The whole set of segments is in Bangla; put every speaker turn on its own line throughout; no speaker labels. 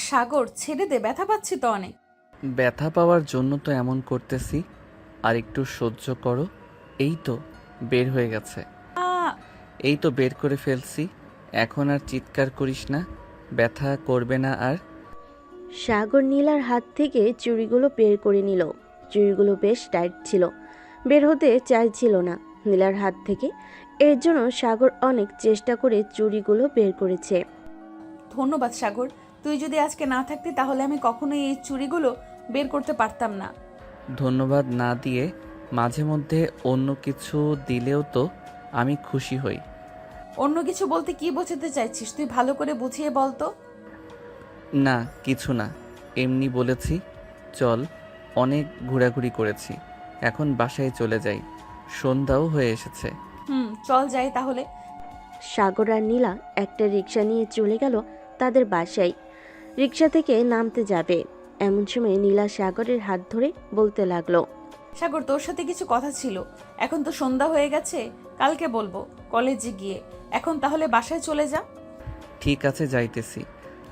সাগর, ছেড়ে দে, ব্যথা পাচ্ছি তো অনেক।
ব্যথা পাওয়ার জন্য তো এমন করতেছি, আর একটু সহ্য করো। এই তো বের হয়ে গেছে।
আ
এই তো বের করে ফেলছি। এখন আর চিৎকার করিস না, ব্যথা করবে না আর।
সাগর নীলার হাত থেকে চুড়িগুলো বের করে নিল। চুড়িগুলো বেশ টাইট ছিল, বের হতে চাইছিল না নীলার হাত থেকে। এর জন্য সাগর অনেক চেষ্টা করে চুড়িগুলো বের করেছে।
ধন্যবাদ সাগর, তুই যদি আজকে না থাকতি তাহলে আমি কখনোই এই চুড়িগুলো বের করতে পারতাম না।
ধন্যবাদ না দিয়ে মাঝে মধ্যে অন্য কিছু দিলেও তো আমি খুশি হই।
অন্য কিছু বলতে কি বোঝাতে চাইছিস? তুই ভালো করে বুঝিয়ে বল তো।
না, কিছু না, এমনি বলেছি। চল, অনেক ঘোরাঘুরি করেছি, এখন বাসায় চলে যাই, সন্ধ্যাও হয়ে এসেছে।
চল যাই তাহলে।
সাগর আর নীলা একটা রিক্সা নিয়ে চলে গেল তাদের বাসায়। রিক্সা থেকে নামতে যাবে এমন সময় নীলা সাগরের হাত ধরে বলতে লাগলো,
সাগর, তোর সাথে কিছু কথা ছিল। এখন তো সন্ধ্যা হয়ে গেছে, কালকে বলবো কলেজে গিয়ে। এখন তাহলে বাসায় চলে যা।
ঠিক আছে, যাইতেছি।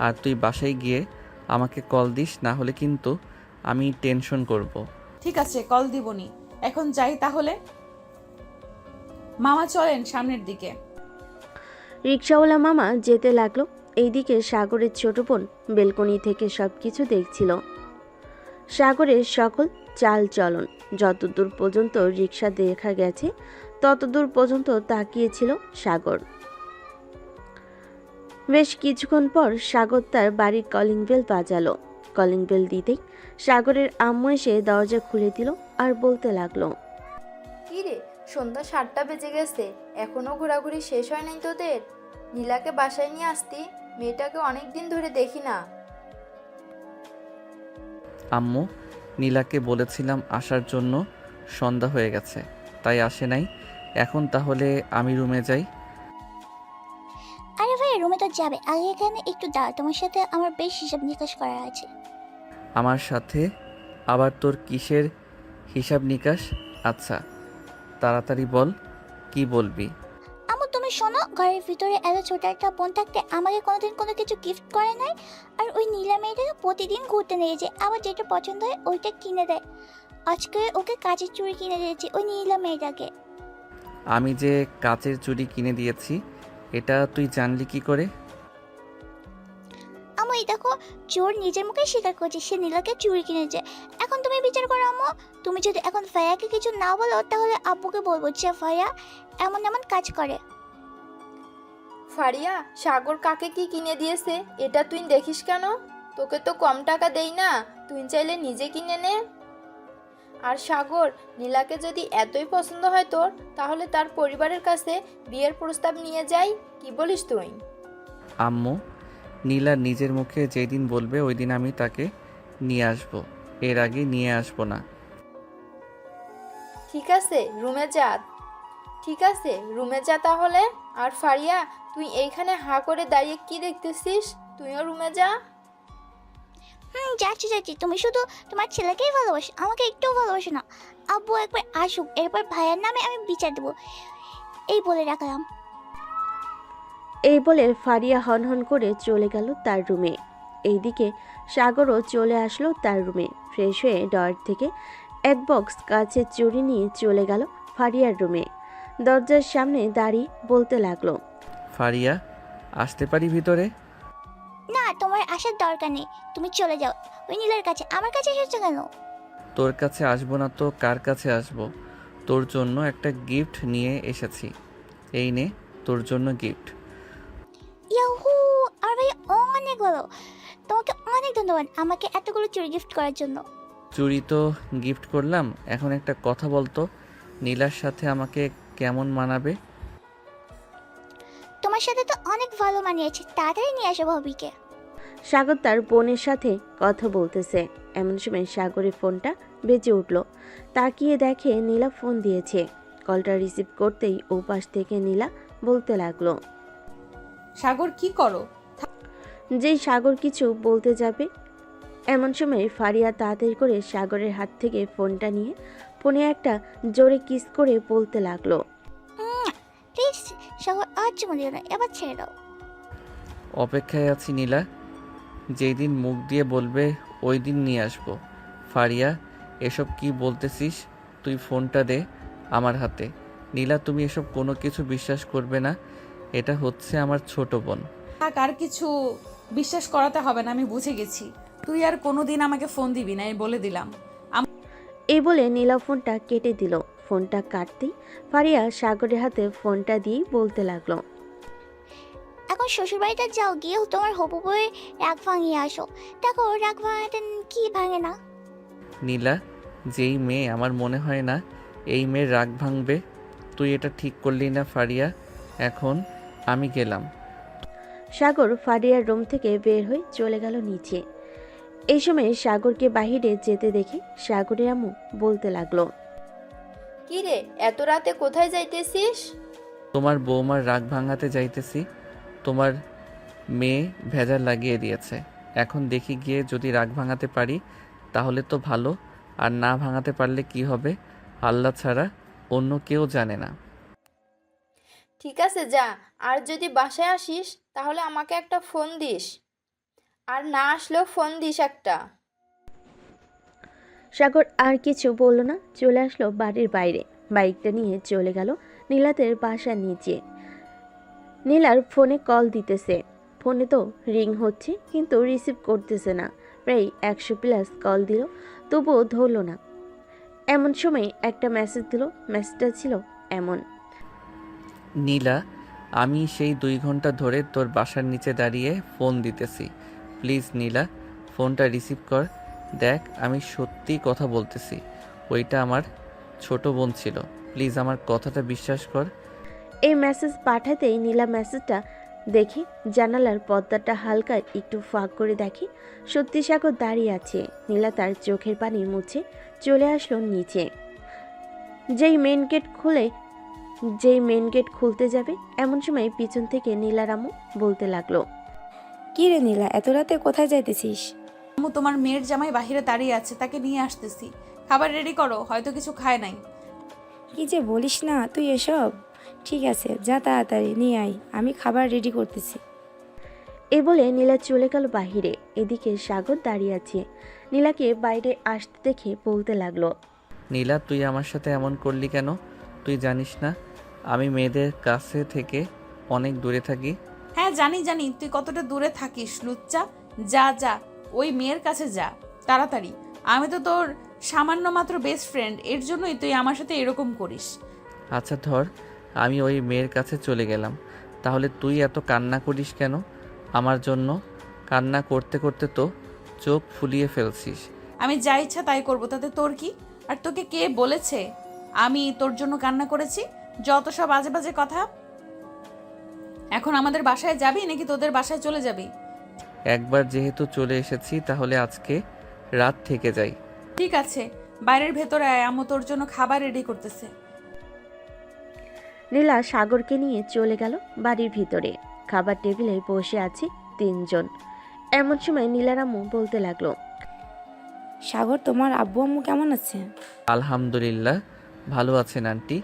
আর তুই বাসায় গিয়ে আমাকে কল দিস, না হলে কিন্তু আমি টেনশন করব।
ঠিক আছে, কল দিবনি। এখন যাই তাহলে। মামা চলেন সামনের দিকে।
রিক্সাওয়ালা মামা যেতে লাগলো। এইদিকে সাগরের ছোট বোন বেলকনি থেকে সবকিছু দেখছিল। সাগরের সকল চাল চলন, যতদূর পর্যন্ত রিক্সা দেখা গেছে ততদূর পর্যন্ত তাকিয়েছিল সাগর। বেশ কিছুক্ষণ পর সাগর তার বাড়ির কলিং বেল বাজালো। কলিং বেল দিতেই সাগরের আম্মু এসে দরজা খুলে দিল আর বলতে লাগলো,
কি রে, সন্ধ্যা 7টা বেজে গেছে, এখনো ঘোরাঘুরি শেষ হয় নাই তোদের? নীলাকে বাসায় নিয়ে আসতি, মেয়েটাকে অনেক দিন ধরে দেখি না।
আম্মু, নীলাকে বলেছিলাম আসার জন্য, সন্ধ্যা হয়ে গেছে তাই আসে নাই। এখন তাহলে আমি রুমে যাই।
আরে ভাই, রুমে তো যাবে, আগে এখানে একটু দাঁড়া, তোমার সাথে আমার বেশ হিসাব নিকাশ করার আছে।
আমার সাথে আবার তোর কিসের হিসাব নিকাশ? আচ্ছা, তাড়াতাড়ি বল, কি বলবি?
আমু তুমি শোনো, ঘরের ভিতরে এত ছোট একটা বোন থাকতে আমাকে কোনোদিন কোনো কিছু গিফট করে নাই। আর ওই নীলা মেয়েটাকে প্রতিদিন ঘুরতে নিয়ে যায়, আবার যেটা পছন্দ হয় ওইটা কিনে দেয়। আজকে ওকে কাচের চুড়ি কিনে দিয়েছি ওই নীলা মেয়েটাকে।
আমি যে কাচের চুড়ি কিনে দিয়েছি, এটা তুই জানলি কি করে?
আমু এই দেখো, চোর নিজের মুখে স্বীকার করছে সে নীলাকে চুড়ি কিনেছে। এখন তুমি বিচার করো আমু, তুমি যদি এখন ফায়াকে কিছু না বলো তাহলে আব্বুকে বলবো যে ফায়া এমন এমন কাজ করে।
ফারিয়া, সাগর কাকে কি কিনে দিয়েছে এটা তুই দেখিস কেন? তোকে তো কম টাকা দেই না, তুই চাইলে নিজে কিনে নে। আর সাগর, নীলাকে যদি এতই পছন্দ হয় তোর, তাহলে তার পরিবারের কাছে বিয়ের প্রস্তাব নিয়ে যাই, কি বলিস তুই?
আম্মু, নীলা নিজের মুখে যেদিন বলবে ওই দিন আমি তাকে নিয়ে আসব, এর আগে নিয়ে আসব না।
ঠিক আছে রুমে যা। ঠিক আছে রুমে যা তাহলে। আর ফারিয়া, তুই এইখানে হাঁ করে দাঁড়িয়ে কি দেখতেছিস? তুইও রুমে যা।
যাচ্ছি যাচ্ছি, তুমি শুধু তোমার ছেলেকেই ভালোবাসো, আমাকে একটুও ভালোবাসো না। আব্বু একবার আসুক, এরপর ভাইয়ের নামে আমি বিচার দেবো, এই বলে রাখলাম।
এই বলে ফারিয়া হনহন করে চলে গেল তার রুমে। এইদিকে সাগরও চলে আসলো তার রুমে। ফ্রেশ হয়ে ডয়ার থেকে এক বক্স কাচের চুড়ি নিয়ে চলে গেল ফারিয়ার রুমে। দরজার সামনে দাঁড়িয়ে বলতে লাগলো,
ফারিয়া, আসতে পারি ভিতরে?
না, তোমার আসার দরকার নেই, তুমি চলে যাও ওই নীলার কাছে। আমার কাছে এসেছো কেন?
তোর কাছে আসবো না তো কার কাছে আসবো? তোর জন্য একটা গিফট নিয়ে এসেছি, এই নে তোর জন্য গিফট।
ইয়াহু, আর ভাই অনেক ভালো, তোমাকে অনেক ধন্যবাদ আমাকে এতগুলো চুড়ি গিফট করার জন্য।
চুড়ি তো গিফট করলাম, এখন একটা কথা বলতো, নীলার সাথে আমাকে কেমন মানাবে?
তোমার সাথে তো অনেক ভালো মানিয়েছে, তাড়াতাড়ি নিয়ে আসো ভাবিকে।
সাগর তার বোনের সাথে কথা বলতেছে। এমন সময় সাগরের ফোনটা বেজে উঠল। তাকিয়ে দেখে নীলা ফোন দিয়েছে। কলটা রিসিভ করতেই ওপাশ থেকে নীলা বলতে লাগলো,
সাগর, কি করো?
যেই সাগর কিছু বলতে যাবে এমন সময় ফারিয়া তাড়াতাড়ি করে সাগরের হাত থেকে ফোনটা নিয়ে ফোনে একটা জোরে কিস করে বলতে লাগলো,
প্লিজ সাগর, আর চুমু দিও না, এবার ছেড়ে দাও।
অপেক্ষায় আছি নীলা, যেই দিন মুখ দিয়ে বলবে ওই দিন নিয়ে আসবো। ফারিয়া, এসব কি বলতেছিস? তুই ফোনটা দে আমার হাতে। নীলা, তুমি এসব কোনো কিছু বিশ্বাস করবে না। এটা হচ্ছে আমার ছোট বোন।
থাক, আর কিছু বিশ্বাস করাতে হবে না, আমি বুঝে গেছি। তুই আর কোনোদিন আমাকে ফোন দিবি না, এই বলে দিলাম।
এই বলে নীলা ফোনটা কেটে দিল। ফোনটা কাটতেই ফারিয়া সাগরের হাতে ফোনটা দিয়ে বলতে লাগলো,
এখন শ্বশুরবাড়িতে যাও, গিয়ে তোমার হবু বউয়ের রাগ ভাঙিয়ে আসো। দেখো রাগ ভাঙাতে কি ভাঙে না।
নীলা, যেই মেয়ে আমার মনে হয় না এই মেয়ের রাগ ভাঙবে। তুই এটা ঠিক করলি না ফারিয়া। এখন আমি গেলাম।
সাগর ফারিয়ার রুম থেকে বের হয়ে চলে গেল নিচে। এই সময় সাগরকে বাহিরে যেতে দেখে সাগরের আম্মু বলতে লাগলো,
কি রে, এত রাতে কোথায় যাইতেছিস?
তোমার বৌমার রাগ ভাঙাতে যাইতেছি। তোমার মেয়ে ভেজাল লাগিয়ে দিয়েছে। এখন দেখি গিয়ে যদি রাগ ভাঙাতে পারি তাহলে তো ভালো, আর না ভাঙাতে পারলে কি হবে আল্লাহ ছাড়া অন্য কেউ জানে না।
ঠিক আছে যা, আর যদি বাসায় আসিস তাহলে আমাকে একটা ফোন দিস, আর না আসলেও ফোন দিস একটা।
সাগর আর কিছু বলল না, চলে আসলো বাড়ির বাইরে। বাইকটা নিয়ে চলে গেল নীলাদের বাসার নিচে। নীলার ফোনে কল দিতেছে, ফোনে তো রিং হচ্ছে কিন্তু রিসিভ করতেছে না। প্রায় 100+ কল দিল, তবুও ধরল না। এমন সময় একটা মেসেজ দিল। মেসেজটা ছিল এমন,
নীলা, আমি সেই 2 ঘন্টা ধরে তোর বাসার নিচে দাঁড়িয়ে ফোন দিতেছি। প্লিজ নীলা, ফোনটা রিসিভ কর। দেখ, আমি সত্যি কথা বলতেছি। ওইটা আমার ছোট বোন ছিল। প্লিজ আমার কথাটা বিশ্বাস কর।
এই মেসেজ পাঠাতেই নীলা মেসেজটা দেখে জানালার পর্দাটা হালকা একটু ফাঁক করে দেখে সত্যি সাগর দাঁড়িয়ে আছে। নীলা তার চোখের পানি মুছে চলে আসলো নিচে। যেই মেন গেট খুলতে যাবে এমন সময় পিছন থেকে নীলার আম্মু বলতে লাগলো,
কি রে নীলা, এত রাতে কোথায় যাইতেছিস?
আম্মু, তোমার মেয়ের জামাই বাহিরে দাঁড়িয়ে আছে, তাকে নিয়ে আসতেছি। খাবার রেডি করো, হয়তো কিছু খায় নাই।
কি যে বলিস না তুই এসব। ঠিক আছে, যা তাড়াতাড়ি নিয়ে আয়, আমি খাবার রেডি করতেছি।
এই বলে নীলা চলে গেল বাহিরে। এদিকে সাগর দাঁড়িয়ে আছে। নীলাকে বাইরে আসতে দেখে বলতে লাগলো,
নীলা, তুই আমার সাথে এমন করলি কেন? তুই জানিস না আমি মেয়েদের কাছে থেকে অনেক দূরে থাকি?
হ্যাঁ জানি জানি, তুই কতটা দূরে থাকিস লুচ্চা। যা যা, ওই মেয়ের কাছে যা তাড়াতাড়ি। আমি তো তোর সামান্য মাত্র বেস্ট ফ্রেন্ড, এর জন্যই তুই আমার সাথে এরকম করিস।
আচ্ছা ধর, আমি ওই মেয়ের কাছে চলে গেলাম। তাহলে তুই এত কান্না করিস কেন আমার জন্য? কান্না করতে করতে তো চোখ ফুলিয়ে ফেলছিস।
আমি যা ইচ্ছা তাই করবো, তাতে তোর কি? আর তোকে কে বলেছে আমি তোর জন্য কান্না করেছি? যত সব বাজে বাজে কথা। এখন আমাদের বাসায় যাবি নাকি তোদের বাসায় চলে যাবি?
একবার যেহেতু চলে এসেছি তাহলে আজকে রাত থেকে যাই।
ঠিক আছে, বাইরের ভেতরে আয়, আম্মু তোর জন্য খাবার রেডি করতেছে।
নীলা সাগরকে নিয়ে চলে গেল বাড়ির ভিতরে। খাবার টেবিলে বসে আছে 3 জন। এমন সময় নীলার আম্মু বলতে লাগলো,
সাগর, তোমার আব্বু আম্মু কেমন আছে?
আলহামদুলিল্লাহ ভালো আছেন আন্টি।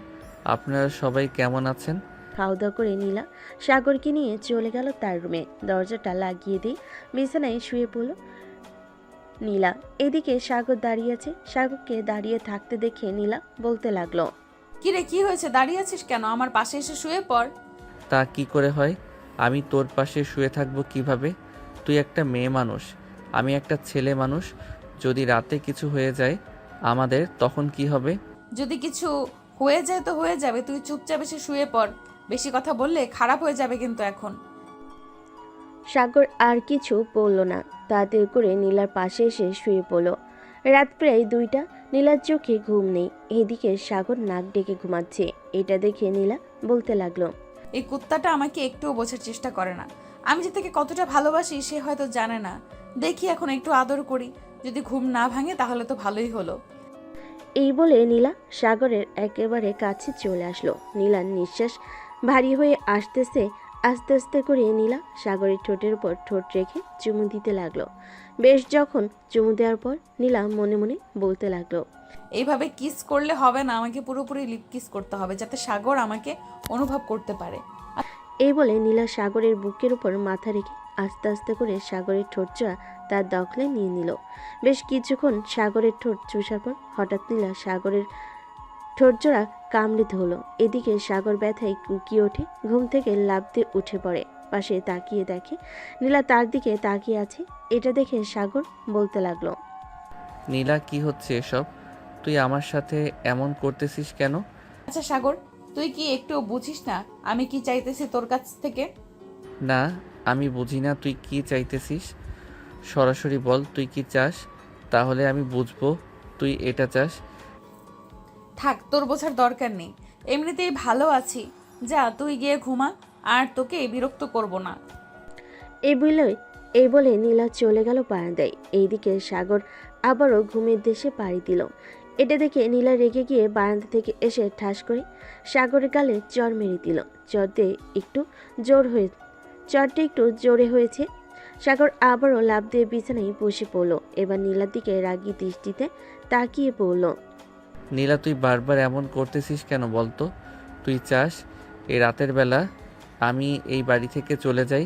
আপনারা সবাই কেমন আছেন?
খাওয়া দাওয়া করে নীলা সাগরকে নিয়ে চলে গেল তার রুমে। দরজাটা লাগিয়ে দিয়ে বিছানায় শুয়ে পড়ল নীলা। এদিকে সাগর দাঁড়িয়ে আছে। সাগরকে দাঁড়িয়ে থাকতে দেখে নীলা বলতে লাগলো,
কি রে, কি হয়েছে? দাঁড়িয়ে আছিস কেন? আমার পাশে এসে শুয়ে পড়।
তা কি করে হয়? আমি তোর পাশে শুয়ে থাকবো কিভাবে? তুই একটা মেয়ে মানুষ, আমি একটা ছেলে মানুষ। যদি রাতে কিছু হয়ে যায় আমাদের, তখন কি হবে?
যদি কিছু হয়ে যায় তো হয়ে যাবে, তুই চুপচাপ এসে শুয়ে পড়। বেশি কথা বললে খারাপ হয়ে যাবে কিন্তু এখন।
সাগর আর কিছু বলল না, তাড়াতাড়ি করে নীলার পাশে এসে শুয়ে পড়ল। রাত প্রায় 2টা। নীলার চোখে ঘুম নেই। এদিকে সাগর নাক ডেকে ঘুমাচ্ছে। এটা দেখে নীলা বলতে লাগলো,
এই কুত্তাটা আমাকে একটুও বোঝার চেষ্টা করে না। আমি যে তাকে কতটা ভালোবাসি সে হয়তো জানে না। দেখি এখন একটু আদর করি, যদি ঘুম না ভাঙে তাহলে তো ভালোই হলো।
এই বলে নীলা সাগরের একেবারে কাছে চলে আসলো। নীলার নিঃশ্বাস ভারী হয়ে আসতেছে। আস্তে আস্তে করে নীলা সাগরের ঠোঁটের উপর ঠোঁট রেখে চুমু দিতে লাগলো। বেশ যখন চুমু দেওয়ার পর নীলা মনে মনে বলতে লাগলো,
এইভাবে কিস করলে হবে না, আমাকে পুরোপুরি লিপ কিস করতে হবে যাতে সাগর আমাকে অনুভব করতে পারে।
এই বলে নীলা সাগরের বুকের উপর মাথা রেখে আস্তে আস্তে করে সাগরের ঠোঁটজোড়া তার দখলে নিয়ে নিল। বেশ কিছুক্ষণ সাগরের ঠোঁট চুষার পর হঠাৎ নীলা সাগরের ঠোঁটজোড়া কামড়ে ধরল। এদিকে সাগর ব্যথায় কুকিয়ে ওঠে, ঘুম থেকে লাফ দিয়ে উঠে পড়ে। পাশে তাকিয়ে দেখে নীলা তার দিকে তাকিয়ে আছে। এটা দেখে সাগর বলতে লাগলো,
নীলা, কি হচ্ছে এসব? তুই আমার সাথে এমন করতেছিস কেন?
আচ্ছা সাগর, তুই কি একটু বুঝিস না আমি কি চাইতেছি তোর কাছ থেকে?
না, আমি বুঝি না তুই কি চাইতেছিস। সরাসরি বল তুই কি চাস, তাহলে আমি বুঝবো তুই এটা চাস।
থাক, তোর বোঝার দরকার নেই, এমনিতেই ভালো আছি। যা তুই গিয়ে ঘুমা, আর তোকে বিরক্ত করব না।
এই বলে নীলা চলে গেল বারান্দায়। এইদিকে সাগর আবারও ঘুমের দেশে পাড়ি দিল। এটা দেখে নীলা রেগে গিয়ে বারান্দা থেকে এসে ঠাস করে সাগরের গালে চড় মেরে দিল। চড়টা একটু জোরে হয়েছে। সাগর আবারও লাফ দিয়ে বিছানায় বসে পড়ল। এবার নীলার দিকে রাগী দৃষ্টিতে তাকিয়ে পড়ল।
নীলা, তুই বারবার এমন করতেছিস কেন বলতো? তুই চাস এই রাতের বেলা আমি এই বাড়ি থেকে চলে যাই?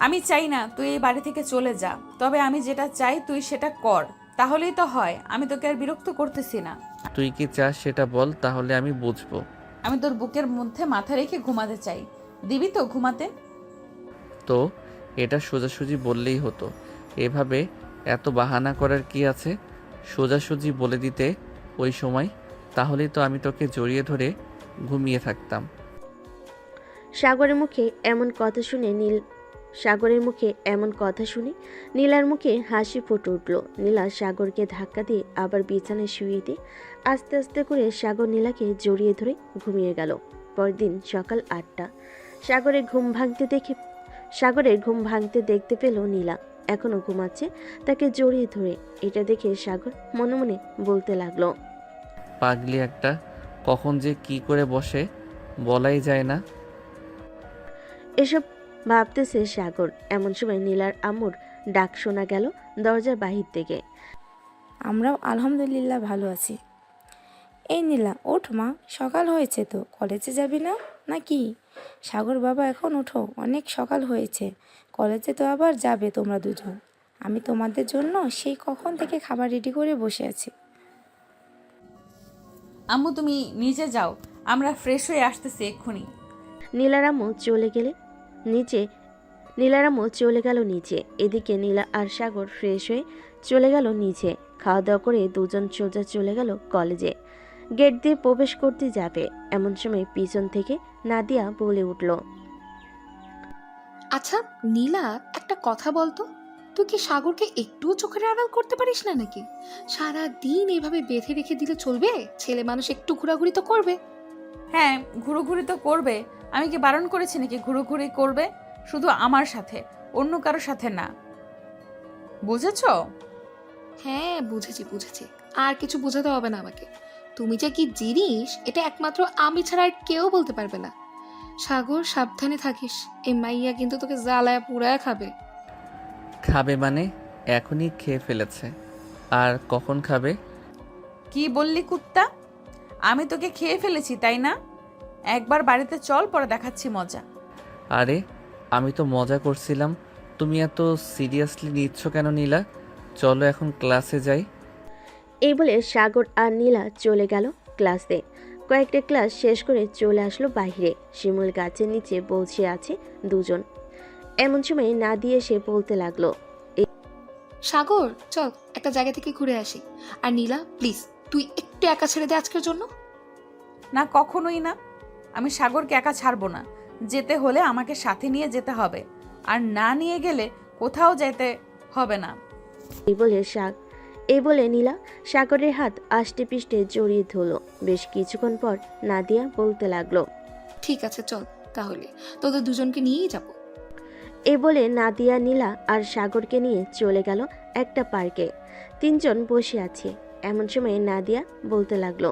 আমি চাই না তুই এই বাড়ি থেকে চলে যা, তবে আমি যেটা চাই তুই সেটা কর, তাহলেই তো হয়। আমি তোকে আর বিরক্ত করতেছি না।
তুই কি চাস সেটা বল, তাহলে আমি বুঝবো।
আমি তোর বুকের মধ্যে মাথা রেখে ঘুমাতে চাই, দিবি তো ঘুমাতে?
তো এটা সোজাসুজি বললেই হতো, এভাবে এত বাহানা করার কি আছে? সোজাসুজি বলে দিতে ওই সময়, তাহলেই তো আমি তোকে জড়িয়ে ধরে ঘুমিয়ে থাকতাম।
সাগরের মুখে এমন কথা শুনে নীলার মুখে হাসি ফুটে উঠল। নীলা সাগরকে ধাক্কা দিয়ে আবার বিছানায় শুইয়ে দিয়ে আস্তে আস্তে করে সাগর নীলাকে জড়িয়ে ধরে ঘুমিয়ে গেল। পরদিন সকাল 8টা। সাগরের ঘুম ভাঙতে দেখতে পেল নীলা এখনো ঘুমাচ্ছে, তাকে জড়িয়ে ধরে। এটা দেখে সাগর মনে মনে বলতে লাগলো,
পাগলি একটা, কখন যে কি করে বসে বলাই যায় না।
এসব ভাবতেছে সাগর। এমন সময় নীলার আম্মুর ডাক শোনা গেল দরজার বাহির থেকে।
আমরাও আলহামদুলিল্লাহ ভালো আছি। এই নীলা, ওঠ মা, সকাল হয়েছে তো, কলেজে যাবি না নাকি? সাগর বাবা, এখন ওঠো, অনেক সকাল হয়েছে, কলেজে তো আবার যাবে তোমরা দুজন। আমি তোমাদের জন্য সেই কখন থেকে খাবার রেডি করে বসে আছি।
আম্মু তুমি নিচে যাও, আমরা ফ্রেশ হয়ে আসতেছি এক্ষুনি।
নীলার আম্মু চলে গেল নিচে। এদিকে নীলা আর সাগর ফ্রেশ হয়ে চলে গেল নিচে। খাওয়া দাওয়া করে দুজন সোজা চলে গেল কলেজে। গেট দিয়ে প্রবেশ করতে যাবে, এমন সময় পিছন থেকে নাদিয়া বলে উঠল,
আচ্ছা নীলা, একটা কথা বলতো, তুই কি সাগরকে একটুও চোখের আড়াল করতে পারিস না নাকি? সারা দিন এইভাবে বেঁধে রেখে দিলে চলবে? ছেলে মানুষ একটু ঘোরাঘুরি তো করবে।
হ্যাঁ, ঘুরোঘুরি তো করবে। আমি কি বারণ করেছি নাকি ঘুরোঘুরি করবে? শুধু আমার সাথে, অন্য কারোর সাথে না, বুঝেছো?
হ্যাঁ বুঝেছি, আর কিছু বোঝাতে হবে না আমাকে। তুমি যে কি জিনিস এটা একমাত্র আমি ছাড়া আর কেউ বলতে পারবে না। সাগর, সাবধানে থাকিস, এই মাইয়া কিন্তু তোকে জ্বালায় পুড়ায় খাবে।
খাবে মানে এখনই খেয়ে ফেলেছে, আর কখন খাবে?
কি বললি কুত্তা? আমি তোকে খেয়ে ফেলেছি তাই না? একবার বাড়িতে চল, পরে দেখাচ্ছি মজা।
আরে আমি তো মজা করছিলাম, তুমি এত সিরিয়াসলি নিচ্ছ কেন নীলা? চলো এখন ক্লাসে যাই।
এই বলে সাগর আর নীলা চলে গেল ক্লাসে। কয়েকটা ক্লাস শেষ করে চলে আসলো বাইরে। শিমুল গাছের নিচে বসে আছে দুজন। এমন সময় নাদিয়া এসে বলতে লাগলো,
সাগর, চল একটা জায়গা থেকে ঘুরে আসি। আর নীলা প্লিজ, তুই একটু একা ছেড়ে দে আজকের জন্য।
না, কখনোই না। আমি সাগরকে একা ছাড়বো না। যেতে হলে আমাকে সাথে নিয়ে যেতে হবে, আর না নিয়ে গেলে কোথাও যেতে হবে না।
এই বলে নীলা সাগরের হাত আষ্টে পিষ্টে জড়িয়ে ধরল। বেশ কিছুক্ষণ পর নাদিয়া বলতে লাগলো,
ঠিক আছে চল, তাহলে তোদের দুজনকে নিয়েই যাব।
এই বলে নাদিয়া নীলা আর সাগরকে নিয়ে চলে গেল একটা পার্কে। তিনজন বসে আছে। এমন সময় নাদিয়া বলতে লাগলো,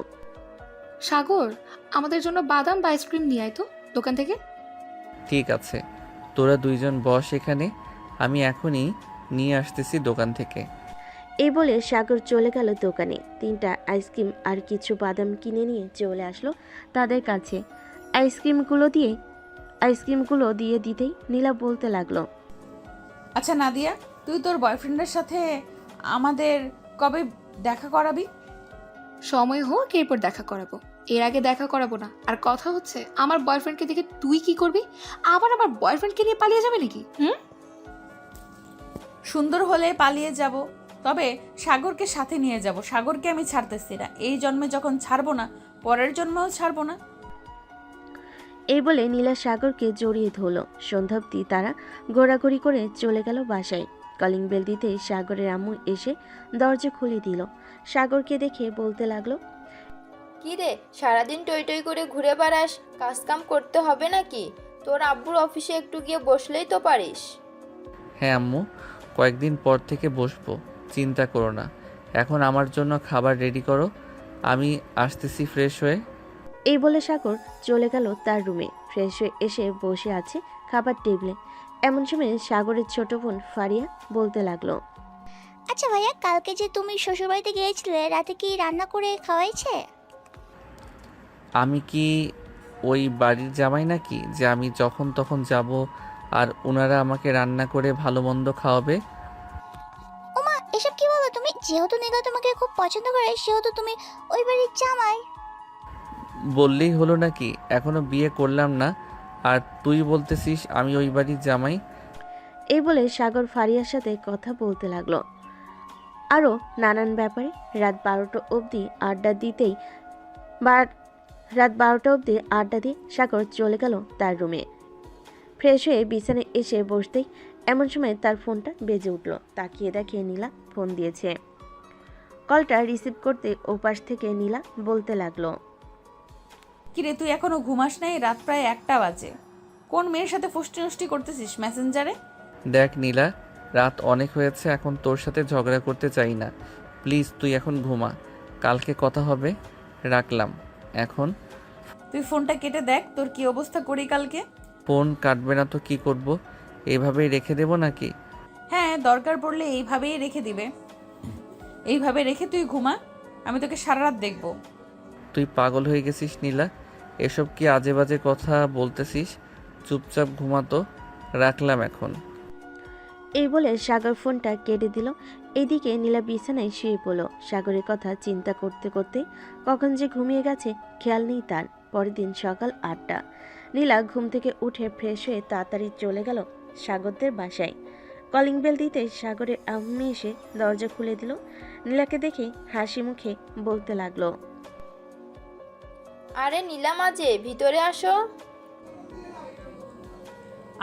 সাগর, আমাদের জন্য বাদাম বা আইসক্রিম নিয়ে আয় তো দোকান থেকে।
ঠিক আছে, তোরা দুইজন বস এখানে, আমি এখনই নিয়ে আসতেছি দোকান থেকে।
এই বলে সাগর চলে গেল দোকানে। 3টা আইসক্রিম আর কিছু বাদাম কিনে নিয়ে চলে আসলো তাদের কাছে। আইসক্রিমগুলো দিয়ে দিতেই নীলা বলতে লাগলো।
আচ্ছা নাদিয়া, তুই তোর বয়ফ্রেন্ডের সাথে আমাদের কবে দেখা করাবি?
সময় হোক এরপর দেখা করাবো, এর আগে দেখা করাবো না। আর কথা হচ্ছে, আমার বয়ফ্রেন্ডকে দেখে তুই কি করবি? আবার আমার বয়ফ্রেন্ডকে নিয়ে পালিয়ে যাবে নাকি?
সুন্দর হলে পালিয়ে যাব, তবে সাগরকে সাথে নিয়ে যাব। সাগরকে আমি ছাড়তেছি না, এই জন্মে যখন ছাড়বো না, পরের জন্মেও ছাড়বো না।
এই বলে নীলা সাগরকে জড়িয়ে ধরল। সন্ধ্যাব্দি তারা ঘোরাঘুরি করে চলে গেল বাসায়। কলিং বেল দিতে সাগরের আম্মু এসে দরজা খুলে দিল। সাগরকে দেখে বলতে লাগলো,
কি রে, সারাদিন টই টই করে ঘুরে বেড়াস, কাজ কাম করতে হবে নাকি? তোর আব্বুর অফিসে একটু গিয়ে বসলেই তো পারিস।
হ্যাঁ আম্মু, কয়েকদিন পর থেকে বসবো, চিন্তা করো না। এখন আমার জন্য খাবার রেডি করো, আমি আসতেছি ফ্রেশ হয়ে।
এই বলে সাগর চলে গেল তার রুমে। ফ্রেশ হয়ে এসে বসে আছে খাবার টেবিলে। এমন সময় সাগরের ছোট বোন ফারিয়া বলতে লাগলো,
আচ্ছা ভাইয়া, কালকে যে তুমি শ্বশুরবাড়িতে গিয়েছিলে, রাতে কি রান্না করে খাওয়াইছে?
আমি কি ওই বাড়ির জামাই নাকি যে আমি যখন তখন যাব আর ওনারা আমাকে রান্না করে ভালো মন্দ খাওয়াবে?
ওমা, এসব কি বলো তুমি? যেহেতু নীলা তোমাকে খুব পছন্দ করে, সেহেতু তুমি ওই বাড়ির জামাই।
বললেই হলো নাকি? এখনো বিয়ে করলাম না আর তুই বলতেছিস আমি ওই বাড়ির জামাই?
এই বলে সাগর ফারিয়ার সাথে কথা বলতে লাগলো আরও নানান ব্যাপারে। রাত 12টা অবধি আড্ডা দিয়ে সাগর চলে গেল তার রুমে। ফ্রেশ হয়ে বিছানায় এসে বসতেই এমন সময় তার ফোনটা বেজে উঠল। তাকিয়ে দেখে নীলা ফোন দিয়েছে। কলটা রিসিভ করতে ওপাশ থেকে নীলা বলতে লাগলো,
কিরে, তুই এখনো ঘুমাস নাই? রাত প্রায় 1টা বাজে। কোন মেয়ের সাথে ফষ্টি নষ্টি করতেছিস মেসেঞ্জারে?
দেখ নীলা, রাত অনেক হয়েছে, এখন তোর সাথে ঝগড়া করতে চাই না। প্লিজ তুই এখন ঘুমা, কালকে কথা হবে। রাখলাম এখন।
তুই ফোনটা কেটে দেখ তোর কি অবস্থা করি কালকে।
ফোন কাটবে না তো কি করব? এইভাবেই রেখে দেবো নাকি?
হ্যাঁ, দরকার পড়লে এইভাবেই রেখে দিবে। এইভাবে রেখে তুই ঘুমা, আমি তোকে সারা রাত দেখবো।
তুই পাগল হয়ে গেছিস নীলা, এসব কি আজে বাজে কথা বলতেছিস? চুপচাপ ঘুমাতো। রাখলাম এখন।
এই বলে সাগর ফোনটা কেটে দিল। এদিকে নীলা বিছানায় শুয়ে পড়ল। সাগরের কথা চিন্তা করতে করতে কখন যে ঘুমিয়ে গেছে খেয়াল নেই তার। পরের দিন সকাল 8টা। নীলা ঘুম থেকে উঠে ফ্রেশ হয়ে তাড়াতাড়ি চলে গেল সাগরদের বাসায়। কলিং বেল দিতে সাগরের আম্মু এসে দরজা খুলে দিল। নীলাকে দেখে হাসি মুখে বলতে লাগলো,
আরে নীলা মাঝে, ভিতরে আসো।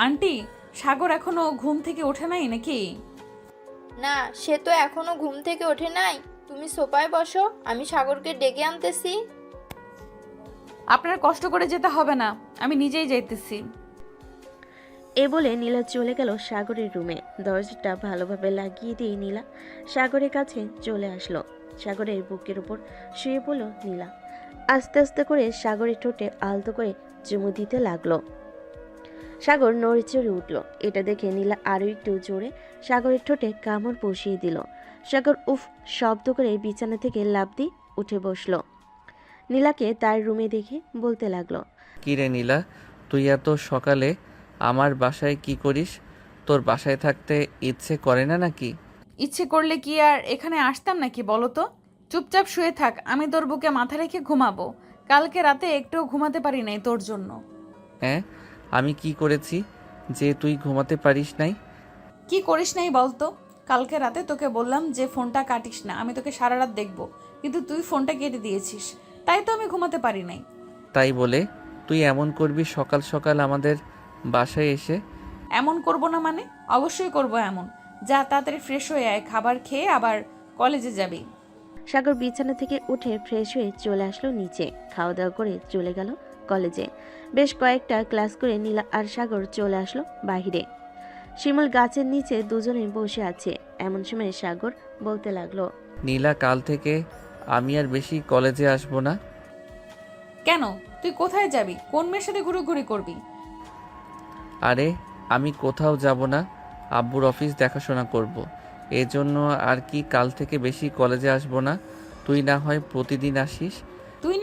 আন্টি, সাগর এখনো ঘুম থেকে ওঠে নাই নাকি?
না, সে তো এখনো ঘুম থেকে ওঠে নাই। তুমি সোফায় বসো, আমি সাগরকে ডেকে আনতেছি।
আপনার কষ্ট করে যেতে হবে না, আমি নিজেই যাইতেছি।
এ বলে নীলা চলে গেল সাগরের রুমে। দরজাটা ভালোভাবে লাগিয়ে দিয়ে নীলা সাগরের কাছে চলে আসলো। সাগরের বুকের উপর শুয়ে পড়ল নীলা। আস্তে আস্তে করে সাগরের ঠোঁটে আলতো করে চুমু দিতে লাগলো। সাগর নড়ে চড়ে উঠল। এটা দেখে নীলা আরও একটু জোরে সাগরের ঠোঁটে কামড় বসিয়ে দিল। সাগর উফ শব্দ করে বিছানা থেকে লাফ দিয়ে উঠে বসলো। নীলাকে তার রুমে দেখে বলতে লাগলো,
কি রে নীলা, তুই এত সকালে আমার বাসায় কি করিস? তোর বাসায় থাকতে ইচ্ছে করে না নাকি?
ইচ্ছে করলে কি আর এখানে আসতাম নাকি বলো তো? চুপচাপ শুয়ে থাক, আমি তোর বুকে মাথা রেখে ঘুমাবো। কালকে রাতে একটুও ঘুমাতে পারি নাই তোর জন্য।
হ্যাঁ, আমি কি করেছি যে তুই ঘুমাতে পারিস নাই?
কি করিস নাই বলতো? কালকে রাতে তোকে বললাম যে ফোনটা কাটিস না, আমি তোকে সারা রাত দেখবো, কিন্তু তুই ফোনটা কেটে দিয়েছিস, তাই তো আমি ঘুমাতে পারি নাই।
তাই বলে তুই এমন করবি সকাল সকাল আমাদের বাসায় এসে?
এমন করব না মানে? অবশ্যই করব এমন। যা তাড়াতাড়ি ফ্রেশ হয়ে আয়, খাবার খেয়ে আবার কলেজে যাবি।
সাগর বিছানা থেকে উঠে ফ্রেশ হয়ে চলে আসলো নিচে। খাওয়া দাওয়া করে চলে গেল কলেজে। বেশ কয়েকটা ক্লাস করে নীলা আর সাগর চলে আসলো বাহিরে। শিমুল গাছের নিচে দুজনে বসে আছে। এমন সময় সাগর বলতে লাগলো,
নীলা, কাল থেকে আমি আর বেশি কলেজে আসবো না।
কেন? তুই কোথায় যাবি? কোন মেয়ের সাথে ঘুরোঘুরি করবি?
আরে আমি কোথাও যাব না, আব্বুর অফিস দেখাশোনা করব। এজন্য আর কি কাল থেকে বেশি কলেজে আসবো না। তুই না হয় প্রতিদিন আসিস।
তুই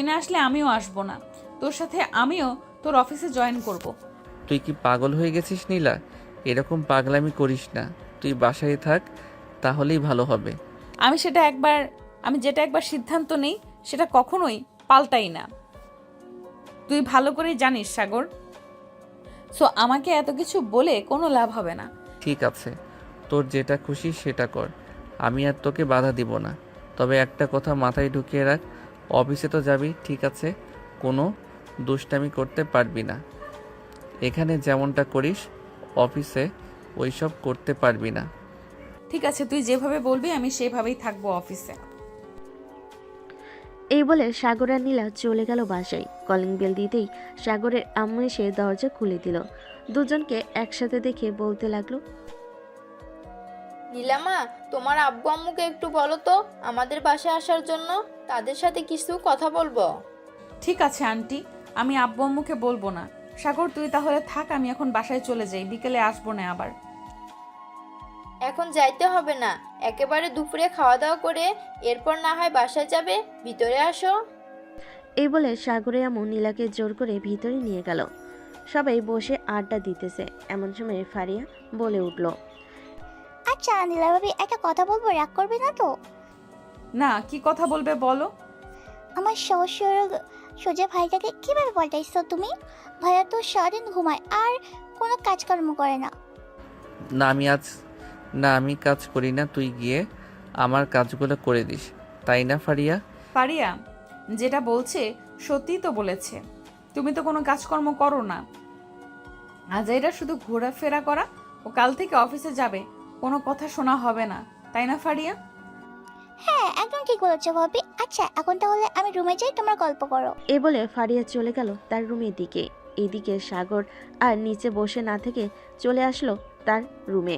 না আসলে আমিও আসবো না। তোর সাথে আমিও তোর অফিসে জয়েন করব।
তুই কি পাগল হয়ে গেছিস নীলা? এরকম পাগলামি করিস না, তুই বাসায় থাক, তাহলেই ভালো হবে।
আমি যেটা একবার সিদ্ধান্ত নেই সেটা কখনোই পাল্টাই না, তুই ভালো করেই জানিস সাগর। সো আমাকে এত কিছু বলে কোনো লাভ হবে না।
ঠিক আছে, তোর যেটা খুশি সেটা কর, আমি আর তোকে বাধা দিব না। তবে একটা কথা মাথায় ঢুকিয়ে রাখ, অফিসে তো যাবি ঠিক আছে, কোনো দুষ্টামি করতে পারবি না। এখানে যেমনটা করিস অফিসে ওইসব করতে পারবি না।
ঠিক আছে, তুই যেভাবে বলবি আমি সেভাবেই থাকবো অফিসে।
এই বলে সাগর আর নীলা চলে গেল বাসায়। কলিং বেল দিতেই সাগরের আম্মু এসে দরজা খুলে দিল। দুজনকে একসাথে দেখে বলতে লাগলো,
নীলামা, তোমার আব্বু আম্মুকে একটু বলো তো আমাদের বাসায় আসার জন্য, তাদের সাথে কিছু কথা বলবো।
ঠিক আছে আন্টি, আমি আব্বু আম্মুকে বলবো না। সাগর তুই তাহলে থাক, আমি এখন বাসায় চলে যাই, বিকেলে আসবো না আবার।
এখন যাইতে হবে না, একেবারে দুপুরে খাওয়া দাওয়া করে এরপর না হয় বাসায় যাবে, ভিতরে আসো।
এই বলে সাগরের আম্মু নীলাকে জোর করে ভিতরে নিয়ে গেল। সবাই বসে আড্ডা দিতেছে, এমন সময় ফারিয়া বলে উঠল,
আচ্ছা নীলা ভাবি, একটা কথা বলবো, রাগ করবে না তো?
না, কি কথা বলবে বলো।
আমার শ্বশুর সোজা ভাইটাকে কিভাবে পাল্টাইছো তুমি? ভাইয়া তো সারাদিন ঘুমায় আর কোনো কাজকর্ম করে না।
না আমি কাজ করি না, তুই গিয়ে আমার কাজগুলো করে দিস, তাই না ফারিয়া?
ফারিয়া যেটা বলছে সত্যিই তো বলেছে, তুমি তো কোনো কাজকর্ম করো না। আজাইরা শুধু ঘোরাফেরা করা, ও কাল থেকে অফিসে যাবে, কোনো কথা শোনা হবে না, তাই না ফারিয়া?
হ্যাঁ একদম ঠিক বলেছো ভাবি। আচ্ছা এখন তাহলে আমি রুমে যাই, তোমরা গল্প করো।
এই বলে ফারিয়া চলে গেল তার রুমের দিকে। এদিকে সাগর আর নিচে বসে না থেকে চলে আসলো তার রুমে।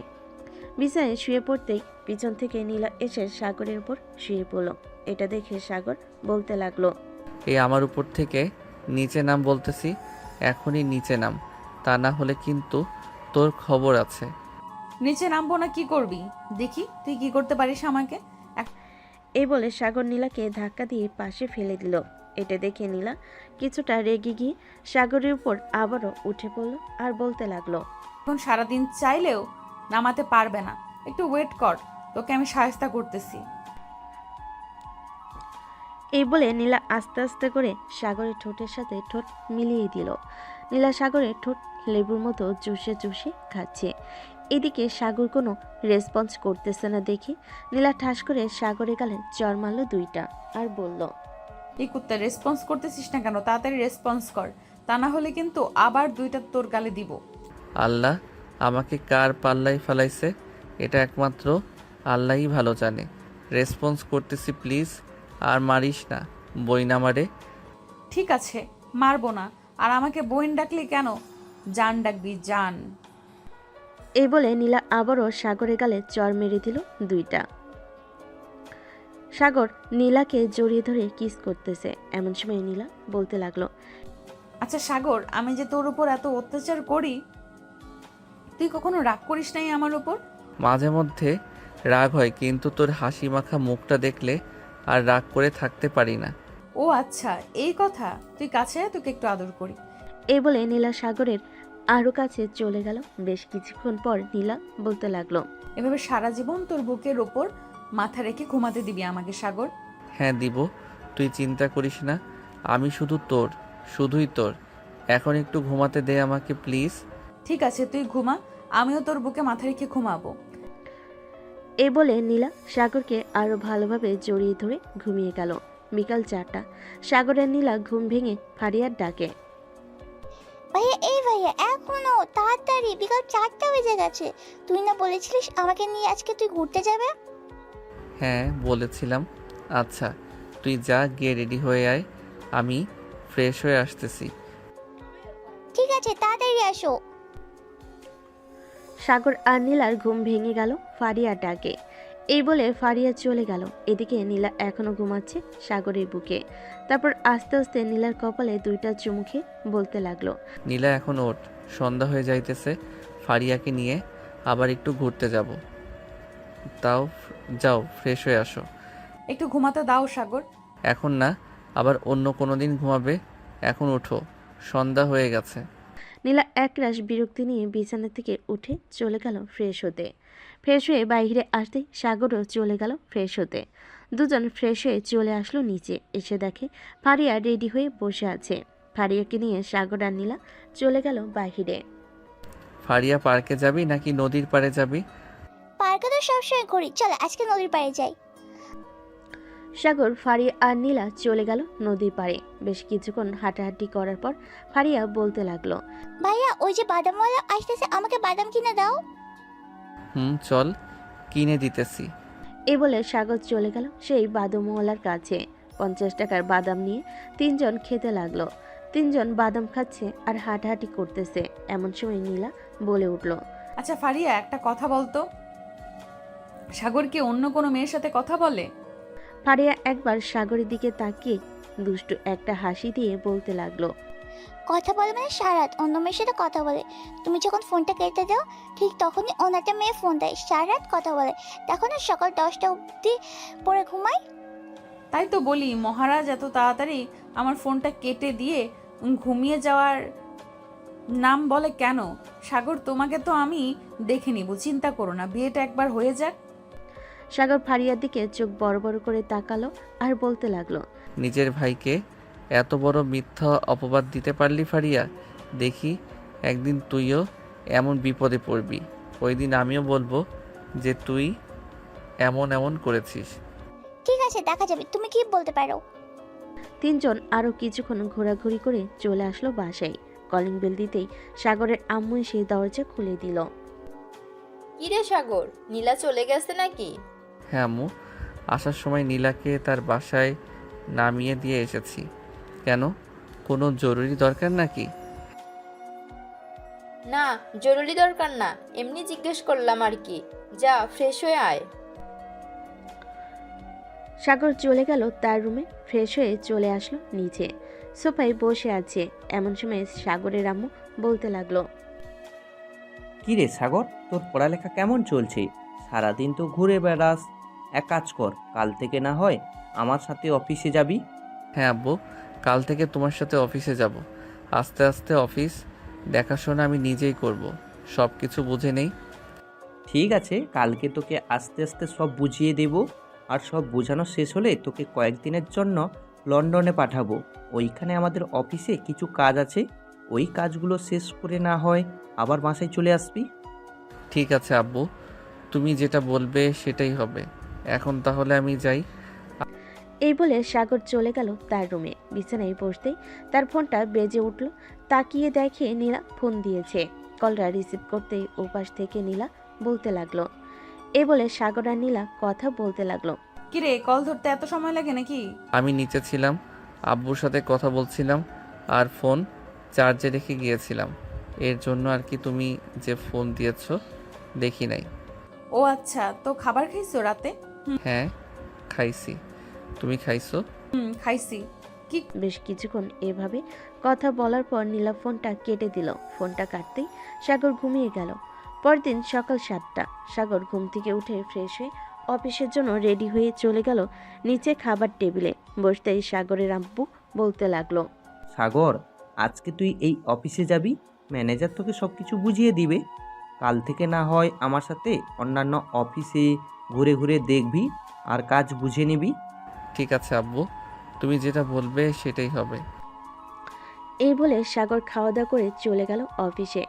বিছানায় শুয়ে পড়তেই পিছন থেকে নীলা এসে সাগরের উপর শুয়ে পড়ল। এটা দেখে সাগর বলতে লাগলো,
এই আমার উপর থেকে নিচে নাম বলতেছি, এখনই নিচে নাম, তা না হলে কিন্তু তোর খবর আছে।
নিচে নামবো না, কি করবি দেখি তুই কি করতে পারিস আমাকে।
এই বলে সাগর নীলাকে ধাক্কা দিয়ে পাশে ফেলে দিল। এটা দেখে নীলা কিছুটা রেগে গিয়ে সাগরের উপর আবারও উঠে পড়ল আর বলতে লাগলো,
এখন সারাদিন চাইলেও নামাতে পারবে না, একটু ওয়েট কর, তোকে আমি সাহায্য করতেছি।
এই বলে নীলা আস্তে আস্তে করে সাগরের ঠোঁটের সাথে ঠোঁট মিলিয়ে দিল। নীলা সাগরের ঠোঁট লেবুর মতো চুষে চুষে খাচ্ছে। এদিকে সাগর কোনো রেসপন্স করতেছে না দেখে নীলা ঠাস করে সাগরে গালে চড় মারল দুইটা আর বলল,
এই কুত্তা রেসপন্স করতেছিস না কেন? তাড়াতাড়ি রেসপন্স কর, তা না হলে কিন্তু আবার দুইটা তোর গালে দিব।
আল্লাহ আমাকে কার পাল্লায় ফেলাইছে এটা একমাত্র আল্লাহই ভালো জানে। রেসপন্স করতেছি প্লিজ, আর মারিস না, বই না মারে।
ঠিক আছে, মারবো না। আর আমাকে বোন ডাকলি কেন? জান ডাকবি, জান।
এই বলে নীলা আবারও সাগরের গালে চড় মেরে দিল দুইটা। সাগর নীলাকে জড়িয়ে ধরে কিস করতেছে, এমন সময় নীলা বলতে লাগলো,
আচ্ছা সাগর, আমি যে তোর উপর এত অত্যাচার করি, তুই কখনো রাগ করিস নাই আমার উপর?
মাঝে মধ্যে রাগ হয়, কিন্তু তোর হাসি মাখা মুখটা দেখলে আর রাগ করে থাকতে পারি না।
ও আচ্ছা, এই কথা। তুই কাছে আয়, তোকে একটু আদর করি।
এই বলে নীলা সাগরের আরো কাছে চলে গেল। বেশ কিছুক্ষণ পর নীলা বলতে লাগলো,
এভাবে সারা জীবন তোর বুকের ওপর মাথা রেখে ঘুমাতে দিবি আমাকে সাগর?
হ্যাঁ দিব, তুই চিন্তা করিস না, আমি শুধু তোর, শুধুই তোর। এখন একটু ঘুমাতে দে আমাকে প্লিজ।
ঠিক আছে, তুই ঘুমা, আমিও তোর বুকে মাথা রেখে ঘুমাবো।
এই বলে নীলা সাগরকে আরো ভালোভাবে জড়িয়ে ধরে ঘুমিয়ে গেল। বিকাল 4টা। সাগরের নীলা ঘুম ভেঙে ফারিয়ার ডাকে,
ভাইয়া এই ভাইয়া এখনো তাড়াতাড়ি, বিকাল 4টা বেজে গেছে। তুই না বলেছিলিস আমাকে নিয়ে আজকে তুই ঘুরতে যাবে?
হ্যাঁ বলেছিলাম। আচ্ছা তুই যা, গিয়ে রেডি হয়ে আয়, আমি ফ্রেশ হয়ে আসতেছি।
ঠিক আছে তাড়াতাড়ি আসো।
সাগর আর নীলার ঘুম ভেঙে গেল ফারিয়ার ডাকে। এই বলে ফারিয়া চলে গেল। এদিকে নীলা এখনো ঘুমাচ্ছে সাগরের বুকে। তারপর আস্তে আস্তে নীলার কপালে দুইটা চুমুকে বলতে লাগলো,
নীলা এখন ওঠ, সন্ধ্যা হয়ে যাইতেছে, ফারিয়াকে নিয়ে আবার একটু ঘুরতে যাব। তাও যাও ফ্রেশ হয়ে আসো।
একটু ঘুমাতে দাও সাগর।
এখন না, আবার অন্য কোনো দিন ঘুমাবে। এখন ওঠো, সন্ধ্যা হয়ে গেছে।
নীলা একরাশ বিরক্তি নিয়ে বিছানা থেকে উঠে চলে গেল ফ্রেশ হতে। ফ্রেশ হয়ে বাইরে আসতেই সাগরও চলে গেল ফ্রেশ হতে। দুজন ফ্রেশ হয়ে চলে আসলো নিচে। এসে দেখে ফারিয়া রেডি হয়ে বসে আছে। ফারিয়াকে নিয়ে সাগর আর নীলা চলে গেল বাহিরে।
ফারিয়া পার্কে যাবি নাকি নদীর পাড়ে যাবি?
পার্কে তো সবসময় করি, চলো আজকে নদীর পাড়ে যাই।
সাগর, ফারিয়া আর নীলা চলে গেল নদীর পাড়ে। বেশ কিছুক্ষণ হাঁটাহাঁটি করার পর ফারিয়া বলতে লাগলো,
ভাইয়া ওই যে বাদামওয়ালা আসতেছে, আমাকে বাদাম কিনে দাও।
চল, কিনে দিতেছি।
এই বলে সাগর চলে গেল সেই বাদামওয়ালার কাছে। 50 টাকার বাদাম নিয়ে তিনজন খেতে লাগলো। তিনজন বাদাম খাচ্ছে আর হাঁটাহাঁটি করতেছে। এমন সময় নীলা বলে উঠল,
আচ্ছা ফারিয়া, একটা কথা বলতো, সাগর কি অন্য কোনো মেয়ের সাথে কথা বলে?
ফারিয়া একবার সাগরের দিকে তাকিয়ে দুষ্টু একটা হাসি দিয়ে বলতে লাগলো,
কথা বলে মানে সারাত অন্য মেয়ের সাথে কথা বলে। তুমি যখন ফোনটা কেটে দাও ঠিক তখনই অন্য একটা মেয়ে ফোন দেয়, সারাত কথা বলে। তখন আর সকাল 10টা অবধি পরে ঘুমায়।
তাই তো বলি, মহারাজ এত তাড়াতাড়ি আমার ফোনটা কেটে দিয়ে ঘুমিয়ে যাওয়ার নাম বলে কেন? সাগর, তোমাকে তো আমি দেখে নিব, চিন্তা করো না, বিয়েটা একবার হয়ে যাক।
সাগর ফারিয়ার দিকে চোখ বড় বড় করে তাকালো আর বলতে লাগলো,
নিজের ভাইকে এত বড় মিথ্যা অপবাদ দিতে পারলি ফারিয়া? দেখি একদিন তুইও এমন বিপদে পড়বি। ওই দিন আমিও বলবো যে তুই এমন করেছিস।
ঠিক আছে, দেখা যাবে, তুমি কি বলতে পারো।
তিনজন আরো কিছুক্ষণ ঘোরাঘুরি করে চলে আসলো বাসায়। কলিং বেল দিতেই সাগরের আম্মু এসে দরজা খুলে দিল।
কিরে সাগর, নীলা চলে গেছে নাকি?
হ্যাঁ আম্মু, আসার সময় নীলাকে তার বাসায় নামিয়ে দিয়ে এসেছি। কেন, কোনো জরুরি দরকার নাকি?
না, জরুরি দরকার না, এমনি জিজ্ঞেস করলাম আর কি। যা ফ্রেশ হয়ে আয়।
সাগর চলে গেল তার রুমে। ফ্রেশ হয়ে চলে আসলো নিচে। সোফায় বসে আছে। এমন সময় সাগরের আম্মু বলতে লাগলো,
কি রে সাগর, তোর পড়ালেখা কেমন চলছে? সারাদিন তো ঘুরে বেড়াস। এক কাজ কর, কাল থেকে না হয় আমার সাথে অফিসে যাবি।
হ্যাঁ আব্বু, কাল থেকে তোমার সাথে অফিসে যাব। আস্তে আস্তে অফিস দেখাশোনা আমি নিজেই করব, সব কিছু বুঝে নেই।
ঠিক আছে, কালকে তোকে আস্তে আস্তে সব বুঝিয়ে দেব। আর সব বোঝানো শেষ হলে তোকে কয়েকদিনের জন্য লন্ডনে পাঠাবো। ওইখানে আমাদের অফিসে কিছু কাজ আছে, ওই কাজগুলো শেষ করে না হয় আবার বাসায় চলে আসবি।
ঠিক আছে আব্বু, তুমি যেটা বলবে সেটাই হবে। এখন তাহলে আমি যাই।
এই বলে সাগর চলে গেল তার রুমে। বিছানায় বসতেই তার ফোনটা বেজে উঠল। তাকিয়ে দেখে নীলা ফোন দিয়েছে। কলটা রিসিভ করতেই ওপাশ থেকে নীলা বলতে লাগলো। এই বলে সাগর আর নীলা কথা বলতে লাগলো।
কিরে, কল ধরতে এত সময় লাগে নাকি?
আমি নিচে ছিলাম, আব্বুর সাথে কথা বলছিলাম আর ফোন চার্জে রেখে গিয়েছিলাম। এর জন্য আর কি, তুমি যে ফোন দিয়েছো দেখি নাই।
ও আচ্ছা, তো খাবার খাইছো রাতে?
হ্যাঁ খাইছি, তুমি খাইছো?
খাইছি। কি?
বেশ কিছুক্ষণ এভাবে কথা বলার পর নীলা ফোনটা কেটে দিল। ফোনটা কাটতেই সাগর ঘুমিয়ে গেল। পরদিন সকাল 7টা। সাগর ঘুম থেকে উঠে ফ্রেশ হয়ে অফিসের জন্য রেডি হয়ে চলে গেল নিচে খাবার টেবিলে। বসতেই সাগরের আব্বু বলতে লাগলো,
সাগর, আজকে তুই এই অফিসে যাবি, ম্যানেজার তোকে সব কিছু বুঝিয়ে দিবে। কাল থেকে না হয় আমার সাথে অন্যান্য অফিসে ঘুরে ঘুরে দেখবি আর কাজ বুঝে নিবি।
ঠিক আছে আব্বু, তুমি যেটা বলবে সেটাই হবে।
এই বলে সাগর খাওয়া দাওয়া করে চলে গেল অফিসে।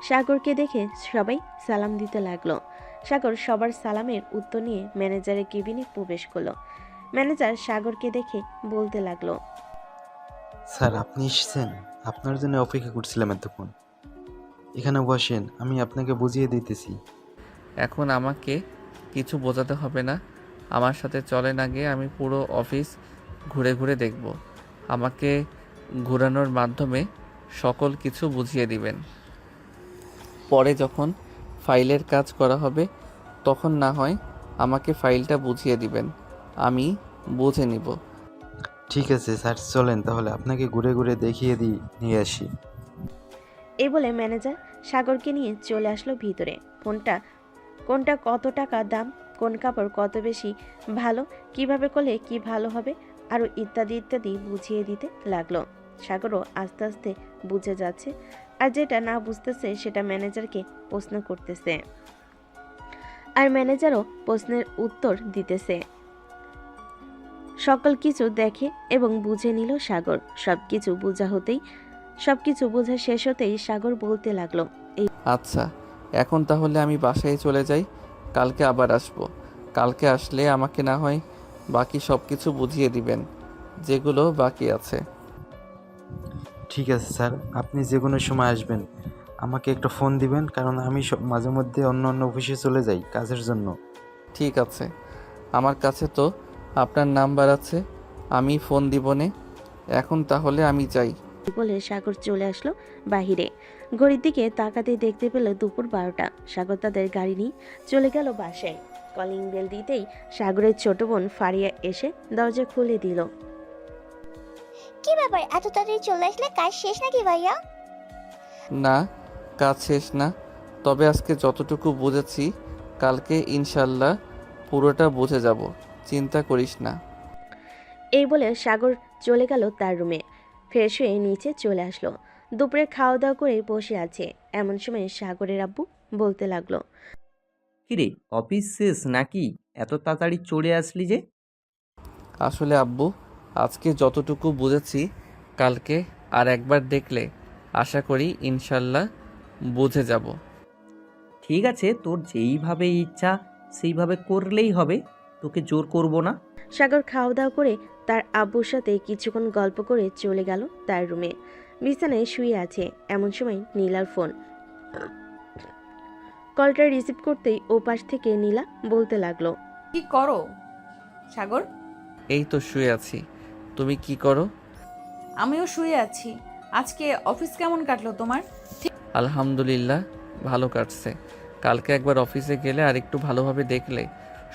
সাগরকে দেখে সবাই সালাম দিতে লাগলো। সাগর সবার সালামের উত্তর নিয়ে ম্যানেজারের কেবিনে প্রবেশ করলো। ম্যানেজার সাগরকে দেখে বলতে লাগলো,
স্যার আপনি এসেছেন, আপনার জন্য অপেক্ষা করছিলাম এতক্ষণ। এখানে বসেন, আমি আপনাকে বুঝিয়ে দিতেছি।
এখন আমাকে কিছু বোঝাতে হবে না, আমার সাথে চলেন আগে, আমি পুরো অফিস ঘুরে ঘুরে দেখব। আমাকে ঘোরানোর মাধ্যমে সকল কিছু বুঝিয়ে দিবেন। পরে যখন ফাইলের কাজ করা হবে তখন না হয় আমাকে ফাইলটা বুঝিয়ে দিবেন, আমি বুঝে নিব।
ঠিক আছে স্যার, চলেন তাহলে আপনাকে ঘুরে ঘুরে দেখিয়ে নিয়ে আসি।
এই বলে ম্যানেজার সাগরকে নিয়ে চলে আসলো ভিতরে। কোনটা কত টাকা দাম, কোন কাপড় কত বেশি ভালো, কিভাবে করলে কি ভালো হবে, আরও ইত্যাদি ইত্যাদি বুঝিয়ে দিতে লাগলো। সাগরও আস্তে আস্তে বুঝে যাচ্ছে, আর যেটা না বুঝতেছে সেটা ম্যানেজারকে প্রশ্ন করতেছে, আর ম্যানেজারও প্রশ্নের উত্তর দিতেছে। সকল কিছু দেখে এবং বুঝে নিল সাগর। সবকিছু বোঝা শেষ হতেই সাগর বলতে লাগলো,
আচ্ছা, এখন তাহলে আমি বাসায় চলে যাই, কালকে আবার আসবো। কালকে আসলে আমাকে না হয় বাকি সব কিছু বুঝিয়ে দিবেন, যেগুলো বাকি আছে।
ঠিক আছে স্যার, আপনি যে কোনো সময় আসবেন, আমাকে একটা ফোন দিবেন, কারণ আমি মাঝে মধ্যে অন্য অন্য অফিসে চলে যাই কাজের জন্য।
ঠিক আছে, আমার কাছে তো আপনার নাম্বার আছে, আমি ফোন দিবনে। এখন তাহলে আমি যাই।
বলে সাগর চলে আসলো বাহিরে। ঘড়ির দিকে তাকাতে দেখতে পেল দুপুর 12টা। সাগর তাদের গাড়ি নিয়ে চলে গেল বাসায়। কলিং বেল দিতেই সাগরের ছোট বোন ফারিয়া এসে দরজা খুলে দিল।
কি ব্যাপার, এত তাড়াতাড়ি চলে আসলে? কাজ শেষ নাকি ভাইয়া?
না, কাজ শেষ না, তবে আজকে যতটুকু বুঝেছি কালকে ইনশাল্লাহ পুরোটা বুঝে যাব, চিন্তা করিস না।
এই বলে সাগর চলে গেল তার রুমে। ফ্রেশ হয়ে নিচে চলে আসলো। দুপুরে খাওয়া দাওয়া করে বসে আছে। এমন সময় সাগরের আব্বু বলতে লাগলো,
কিরে, অফিস শেষ নাকি? এত তাড়াতাড়ি চলে আসলি যে?
আসলে আব্বু, আজকে যতটুকু বুঝেছি কালকে আর একবার দেখলে আশা করি ইনশাল্লাহ বুঝে যাব।
ঠিক আছে, তোর যেইভাবে ইচ্ছা সেইভাবে করলেই হবে, তোকে জোর করব না।
সাগর খাওয়া দাওয়া করে তার আব্বুর সাথে কিছুক্ষণ গল্প করে চলে গেল তার রুমে। বিছানায় শুয়ে আছে। এমন সময় নীলার ফোন। কলটা রিসিভ করতেই ওপাশ থেকে নীলা বলতে লাগলো,
কি করো সাগর?
এই তো শুয়ে আছি, তুমি কি করো?
আমিও শুয়ে আছি। আজকে অফিস কেমন কাটলো তোমার?
আলহামদুলিল্লাহ, ভালো কাটছে। কালকে একবার অফিসে গেলে আর একটু ভালোভাবে দেখলে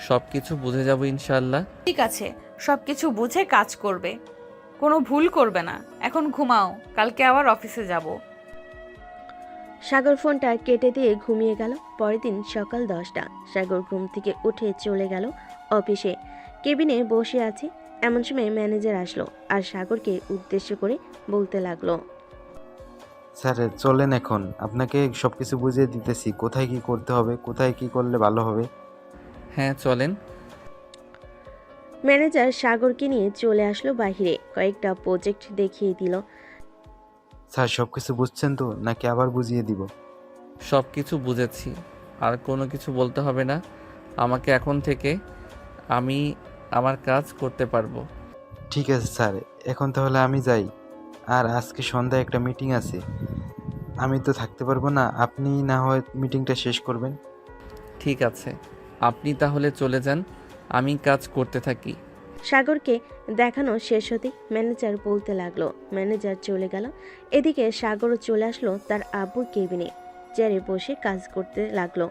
সব কিছু বুঝে যাব ইনশাল্লাহ।
ঠিক আছে, সবকিছু বুঝে কাজ করবে, কোনো ভুল করবে না। এখন ঘুমাও, কালকে আবার অফিসে যাব।
সাগর ফোনটা কেটে দিয়ে ঘুমিয়ে গেল। পরের দিন সকাল 10টা। সাগর ঘুম থেকে উঠে চলে গেল অফিসে। কেবিনে বসে আছে। এমন সময় ম্যানেজার আসলো আর সাগরকে উদ্দেশ্য করে বলতে লাগলো,
স্যার চলেন, এখন আপনাকে সব কিছু বুঝিয়ে দিতেছি, কোথায় কি করতে হবে, কোথায় কি করলে ভালো হবে।
হ্যাঁ চলেন।
ম্যানেজার সাগরকে নিয়ে চলে আসলো বাহিরে। কয়েকটা প্রজেক্ট দেখিয়ে দিল।
স্যার সব কিছু বুঝছেন তো, নাকি আবার বুঝিয়ে দিব?
সব কিছু বুঝেছি, আর কোনো কিছু বলতে হবে না আমাকে। এখন থেকে আমি আমার কাজ করতে পারবো।
ঠিক আছে স্যার, এখন তাহলে আমি যাই। আর আজকে সন্ধ্যায় একটা মিটিং আছে, আমি তো থাকতে পারবো না, আপনি না হয় মিটিংটা শেষ করবেন।
ঠিক আছে, আপনি তাহলে চলে যান, আমি কাজ করতে থাকি।
সাগরকে দেখানো শেষ হতেই ম্যানেজার বলতে লাগলো। ম্যানেজার চলে গেল। এদিকে সাগরও চলে আসলো তার আব্বুর কেবিনে। চেয়ারে বসে কাজ করতে লাগলো।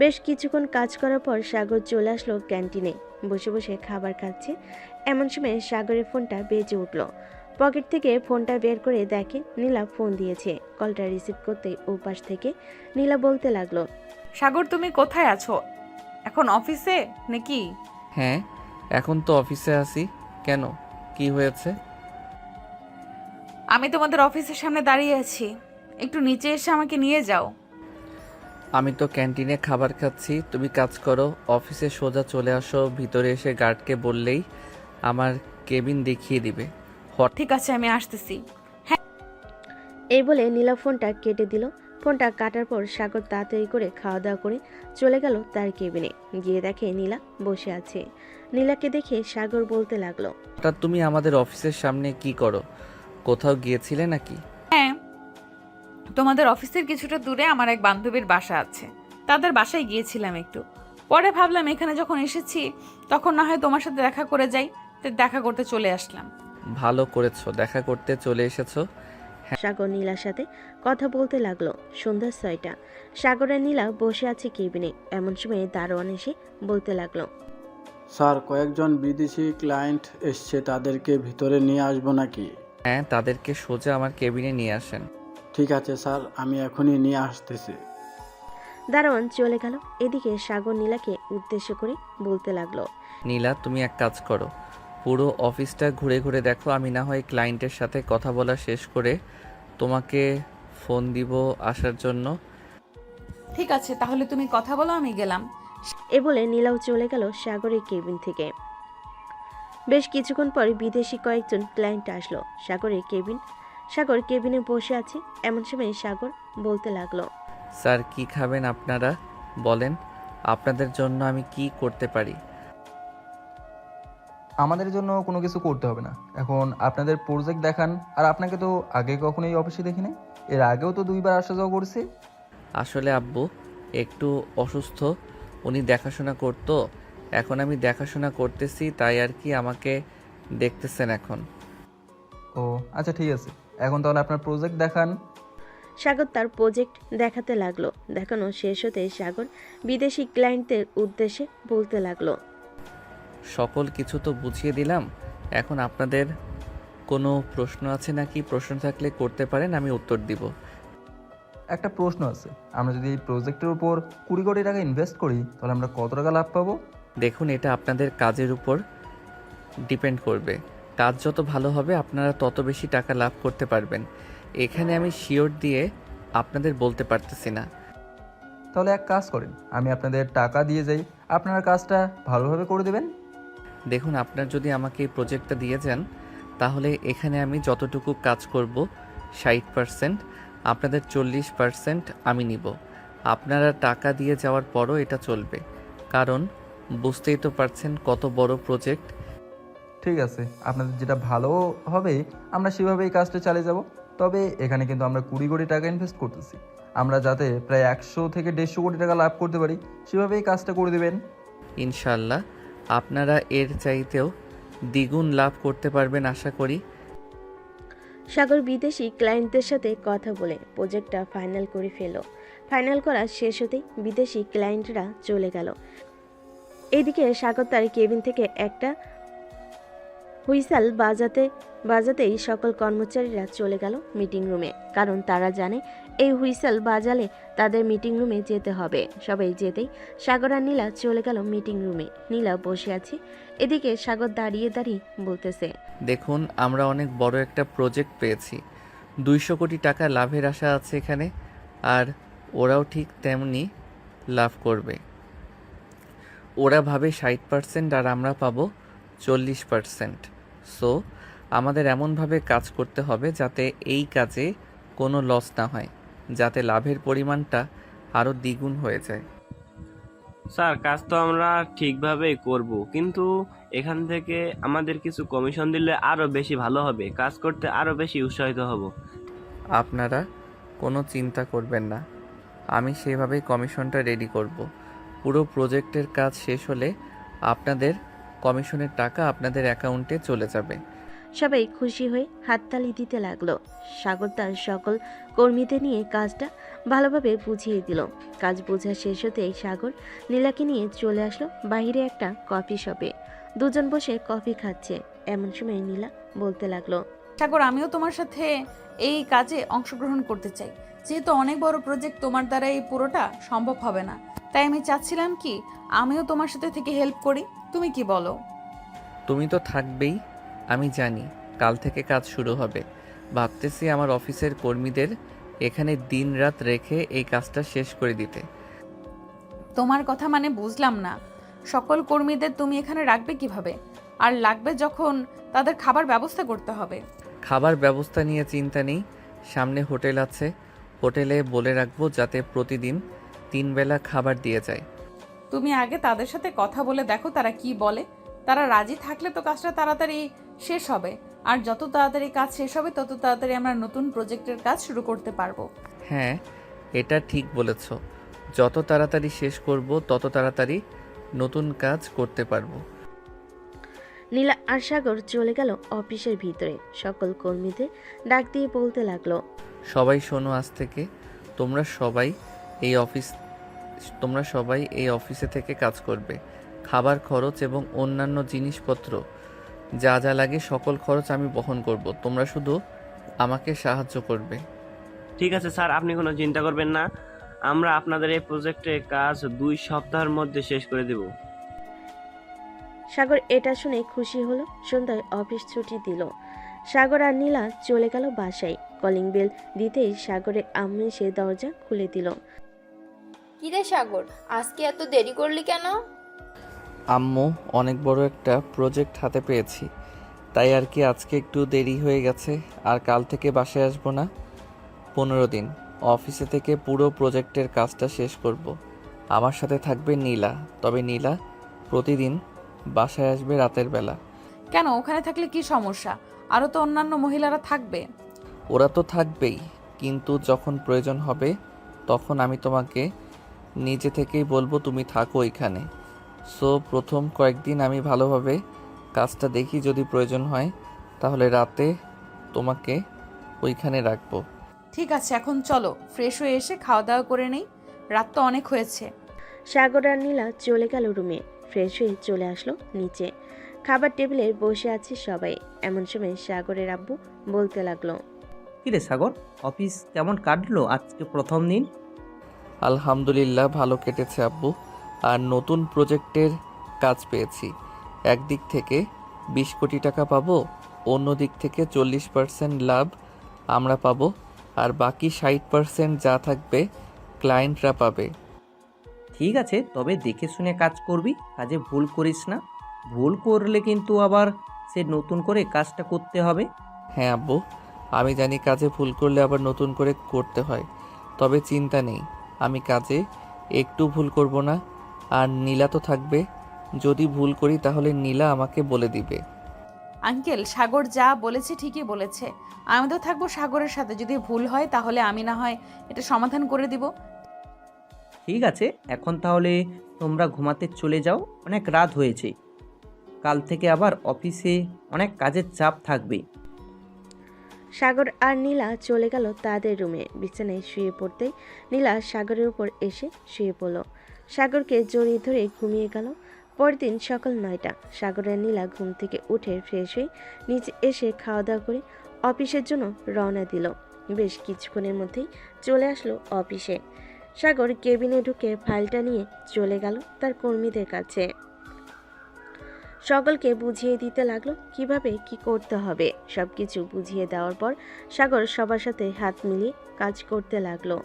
বেশ কিছুক্ষণ কাজ করার পর সাগর চলে আসলো ক্যান্টিনে। বসে বসে খাবার খাচ্ছে। এমন সময় সাগরের ফোনটা বেজে উঠল। পকেট থেকে ফোনটা বের করে দেখে নীলা ফোন দিয়েছে। কলটা রিসিভ করতেই ওপাশ থেকে নীলা বলতে লাগলো,
সাগর, তুমি কোথায় আছো? এখন অফিসে নাকি?
হ্যাঁ, এখন তো অফিসে আছি। কেন, কি হয়েছে?
আমি তোমাদের অফিসের সামনে দাঁড়িয়ে আছি, একটু নিচে এসে আমাকে নিয়ে যাও।
আমি তো ক্যান্টিনে খাবার খাচ্ছি, তুমি কাজ করো। অফিসে সোজা চলে আসো, ভিতরে এসে গার্ডকে বললেই আমার কেবিন দেখিয়ে দিবে।
ঠিক আছে, আমি আসতেছি।
এই বলে নীলা ফোনটা কেটে দিল। ফোনটা কাটার পর সাগর তাড়াতাড়ি করে খাওয়া দাওয়া করে চলে গেল তার কেবিনে। গিয়ে দেখে নীলা বসে আছে। নীলাকে দেখে সাগর বলতে লাগলো,
হঠাৎ তুমি আমাদের অফিসের সামনে কি করো? কোথাও গিয়েছিলে নাকি?
হ্যাঁ, তোমাদের অফিসের কিছুটা দূরে আমার এক বান্ধবীর বাসা আছে, তাদের বাসায় গিয়েছিলাম একটু। পরে ভাবলাম এখানে যখন এসেছি তখন না হয় তোমার সাথে দেখা করে যাই, তাই দেখা করতে চলে আসলাম।
ভালো করেছো, দেখা করতে চলে এসেছো।
সাগর নীলার সাথে কথা বলতে লাগলো। সন্ধ্যা 6টা। সাগর আর নীলা বসে আছে কেবিনে। এমন সময় দারোয়ান এসে বলতে লাগলো,
স্যার, কয়েকজন বিদেশি ক্লায়েন্ট এসছে, তাদেরকে ভিতরে নিয়ে আসবো নাকি?
হ্যাঁ, তাদেরকে সোজা আমার কেবিনে নিয়ে আসেন।
ঠিক আছে স্যার, আমি এখনই নিয়ে আসতেছি।
দারোয়ান চলে গেল। এদিকে সাগর নীলাকে উদ্দেশ্য করে বলতে লাগলো,
নীলা, তুমি এক কাজ করো, পুরো অফিসটা ঘুরে ঘুরে দেখো, আমি না হয় ক্লায়েন্টের সাথে কথা বলা শেষ করে তোমাকে ফোন দিব আসার জন্য।
ঠিক আছে, তাহলে তুমি কথা বলো, আমি গেলাম।
এ বলে নীলাও চলে গেল সাগরের কেবিন থেকে। বেশ কিছুক্ষণ পরে বিদেশি কয়েকজন ক্লায়েন্ট আসলো সাগর কেবিনে বসে আছে। এমন সময় সাগর বলতে লাগলো,
স্যার কি খাবেন আপনারা বলেন, আপনাদের জন্য আমি কি করতে পারি?
আমাদের জন্য কোনো কিছু করতে হবে না, এখন আপনাদের প্রজেক্ট দেখান। আর আপনাকে তো আগে কখনো এই অফিসে দেখি নাই, এর আগেও তো 2বার আসা যাওয়া করছে।
আসলে আব্বু একটু অসুস্থ, উনি দেখাশোনা করতো, এখন আমি দেখাশোনা করতেছি, তাই আর কি আমাকে দেখতেছেন এখন।
ও আচ্ছা ঠিক আছে, এখন তাহলে আপনার প্রজেক্ট দেখান।
সাগর তার প্রজেক্ট দেখাতে লাগলো। দেখানো শেষ হতে সাগর বিদেশি ক্লায়েন্টদের উদ্দেশ্যে বলতে লাগলো,
সকল কিছু তো বুঝিয়ে দিলাম, এখন আপনাদের কোনো প্রশ্ন আছে নাকি? প্রশ্ন থাকলে করতে পারেন, আমি উত্তর দিব।
একটা প্রশ্ন আছে, আমরা যদি এই প্রজেক্টের উপর 20 কোটি টাকা ইনভেস্ট করি তাহলে আমরা কত টাকা লাভ পাবো?
দেখুন, এটা আপনাদের কাজের উপর ডিপেন্ড করবে, কাজ যত ভালো হবে আপনারা তত বেশি টাকা লাভ করতে পারবেন। এখানে আমি শিওর দিয়ে আপনাদের বলতে পারতেছি না।
তাহলে এক কাজ করেন, আমি আপনাদের টাকা দিয়ে যাই, আপনারা কাজটা ভালোভাবে করে দেবেন।
দেখুন, আপনার যদি আমাকে এই প্রজেক্টটা দিয়ে যান, তাহলে এখানে আমি যতটুকু কাজ করব 60%, আপনাদের 40% আমি নিব। আপনারা টাকা দিয়ে যাওয়ার পরও এটা চলবে, কারণ বুঝতেই তো পারছেন কত বড় প্রজেক্ট।
ঠিক আছে, আপনাদের যেটা ভালো হবে আমরা সেভাবে এই কাজটা চালিয়ে যাব। তবে এখানে কিন্তু আমরা 20 কোটি টাকা ইনভেস্ট করতেছি, আমরা যাতে প্রায় 100 থেকে 150 কোটি টাকা লাভ করতে পারি সেভাবে এই কাজটা করে দেবেন।
ইনশাল্লাহ আপনারা এর চাইতেও দ্বিগুণ লাভ করতে পারবেন আশা করি।
সাগর বিদেশি ক্লায়েন্টদের সাথে কথা বলে প্রজেক্টটা ফাইনাল করে ফেলো। ফাইনাল করা শেষ হতেই বিদেশি ক্লায়েন্টরা চলে গেল। এদিকে সাগর তার কেবিন থেকে একটা হুইসেল বাজাতেই সকল কর্মচারীরা চলে গেল মিটিং রুমে, কারণ তারা জানে এই হুইসেল বাজালে তাদের মিটিং রুমে যেতে হবে। সবাই যেতেই সাগর আর নীলা চলে গেল মিটিং রুমে। নীলা বসে আছে, এদিকে সাগর দাঁড়িয়ে দাঁড়িয়ে বলতেছে,
দেখুন, আমরা অনেক বড় একটা প্রজেক্ট পেয়েছি, 200 কোটি টাকা লাভের আশা আছে এখানে, আর ওরাও ঠিক তেমনি লাভ করবে। ওরা ভাবে 60% আর আমরা পাবো 40%। সো আমাদের এমনভাবে কাজ করতে হবে যাতে এই কাজে কোনো লস না হয়, যাতে লাভের পরিমাণটা আরও দ্বিগুণ হয়ে যায়।
স্যার, কাজ তো আমরা ঠিকভাবেই করব, কিন্তু এখান থেকে আমাদের কিছু কমিশন দিলে আরও বেশি ভালো হবে, কাজ করতে আরও বেশি উৎসাহিত হব।
আপনারা কোনো চিন্তা করবেন না, আমি সেভাবেই কমিশনটা রেডি করব। পুরো প্রজেক্টের কাজ শেষ হলে আপনাদের কমিশনের টাকা আপনাদের অ্যাকাউন্টে চলে যাবে।
সবাই খুশি হয়ে হাততালি দিতে লাগলো। সাগর তার সকল কর্মীদের নিয়ে কাজটা ভালোভাবে বুঝিয়ে দিল। কাজ বোঝা শেষ হতেই সাগর নীলাকে নিয়ে চলে আসলো বাইরে একটা কফি শপে। দুজন বসে কফি খাচ্ছে। এমন সময় নীলা বলতে লাগলো,
সাগর, আমিও তোমার সাথে এই কাজে অংশগ্রহণ করতে চাই, যেহেতু অনেক বড় প্রজেক্ট, তোমার দ্বারা এই পুরোটা সম্ভব হবে না, তাই আমি চাচ্ছিলাম কি আমিও তোমার সাথে থেকে হেল্প করি। তুমি কি বলো?
তুমি তো থাকবেই, আমি জানি কাল থেকে কাজ শুরু হবে। ভাবতেছি আমার অফিসের কর্মীদের এখানে দিন রাত রেখে এই কাজটা শেষ করে দিতে।
তোমার কথা মানে বুঝলাম না, সকল কর্মীদের তুমি এখানে রাখবে কিভাবে? আর লাগবে যখন তাদের খাবার ব্যবস্থা করতে হবে।
খাবার ব্যবস্থা নিয়ে চিন্তা নেই, সামনে হোটেল আছে, হোটেলে বলে রাখবো যাতে প্রতিদিন 3 বেলা খাবার দিয়ে যায়।
তুমি আগে তাদের সাথে কথা বলে দেখো তারা কি বলে। তারা রাজি থাকলে তো কাজটা তাড়াতাড়ি শেষ হবে, আর যত তাড়াতাড়ি কাজ শেষ হবে তত তাড়াতাড়ি আমরা নতুন প্রজেক্টের কাজ শুরু করতে পারবো।
হ্যাঁ, এটা ঠিক বলেছ, যত তাড়াতাড়ি শেষ করব তত তাড়াতাড়ি নতুন কাজ করতে পারবো।
নীলা আর সাগর চলে গেল অফিসের ভিতরে। সকল কর্মীদের ডাক দিয়ে বলতে লাগলো,
সবাই শোনো, আজ থেকে তোমরা সবাই এই অফিসে থেকে কাজ করবে। খাবার খরচ এবং অন্যান্য জিনিসপত্র যা যা লাগে সকল খরচ আমি বহন করব, তোমরা শুধু আমাকে সাহায্য করবে।
ঠিক আছে স্যার, আপনি কোনো চিন্তা করবেন না, আমরা আপনাদের এই প্রজেক্টের কাজ 2 সপ্তাহের মধ্যে শেষ করে দেব।
সাগর এটা শুনে খুশি হলো। সন্ধ্যায় অফিস ছুটি দিল। সাগর আর নীলা চলে গেল বাসায়। কলিং বেল দিতেই সাগরের আম্মু এসে দরজা খুলে দিল।
কিরে সাগর, আজকে এত দেরি করলি কেন?
আম্মু, অনেক বড় একটা প্রজেক্ট হাতে পেয়েছি, তাই আর কি আজকে একটু দেরি হয়ে গেছে। আর কাল থেকে বাসায় আসবো না, 15 দিন অফিসে থেকে পুরো প্রজেক্টের কাজটা শেষ করব। আমার সাথে থাকবে নীলা, তবে নীলা প্রতিদিন বাসায় আসবে রাতের বেলা।
কেন, ওখানে থাকলে কি সমস্যা? আরও তো অন্যান্য মহিলারা থাকবে।
ওরা তো থাকবেই, কিন্তু যখন প্রয়োজন হবে তখন আমি তোমাকে নিজে থেকেই বলবো তুমি থাকো এখানে। সো প্রথম কয়েকদিন আমি ভালোভাবে কাজটা দেখি, যদি প্রয়োজন হয় তাহলে রাতে তোমাকে ওইখানে রাখবো।
ঠিক আছে, এখন চলো ফ্রেশ হয়ে এসে খাওয়া দাওয়া করে নেই, রাত তো অনেক হয়েছে।
সাগর আর নীলা চলে গেল রুমে। ফ্রেশ হয়ে চলে আসলো নিচে। খাবার টেবিলে বসে আছে সবাই। এমন সময় সাগরের আব্বু বলতে লাগলো,
কিরে সাগর, অফিস কেমন কাটলো আজকে প্রথম দিন?
আলহামদুলিল্লাহ ভালো কেটেছে আব্বু। আর নতুন প্রজেক্টের কাজ পেয়েছি। একদিক থেকে 20 কোটি টাকা পাবো, অন্য দিক থেকে 40% লাভ আমরা পাবো, আর বাকি 60% যা থাকবে ক্লায়েন্টরা পাবে।
ঠিক আছে, তবে দেখে শুনে কাজ করবি, কাজে ভুল করিস না। ভুল করলে কিন্তু আবার সে নতুন করে কাজটা করতে হবে।
হ্যাঁ আব্বু, আমি জানি কাজে ভুল করলে আবার নতুন করে করতে হয়, তবে চিন্তা নেই, আমি কাজে একটু ভুল করব না। আর নীলা তো থাকবে, যদি ভুল করি তাহলে নীলা আমাকে বলে দিবে।
আঙ্কেল, সাগর যা বলেছে ঠিকই বলেছে। আমি তো থাকবো সাগরের সাথে, যদি ভুল হয় তাহলে আমি না হয় এটা সমাধান করে দিব।
ঠিক আছে, এখন তাহলে তোমরা ঘুমাতে চলে যাও, অনেক রাত হয়েছে। কাল থেকে আবার অফিসে অনেক কাজের চাপ থাকবে।
সাগর আর নীলা চলে গেল তাদের রুমে। বিছানায় শুয়ে পড়তেই নীলা সাগরের উপর এসে শুয়ে পড়ল। সাগরকে জড়িয়ে ধরে ঘুমিয়ে গেল। পরদিন সকাল 9টা। সাগর আর নীলা ঘুম থেকে উঠে ফ্রেশ হয়ে নিচে এসে খাওয়া দাওয়া করে অফিসের জন্য রওনা দিল। বেশ কিছুক্ষণের মধ্যেই চলে আসলো অফিসে। সাগর কেবিনে ঢুকে ফাইলটা নিয়ে চলে গেল তার কর্মীদের কাছে। সকলকে বুঝিয়ে দিতে লাগলো কিভাবে কি করতে হবে। সবকিছু বুঝিয়ে দেওয়ার পর সাগর সবার সাথে হাত মিলিয়ে কাজ করতে লাগলো।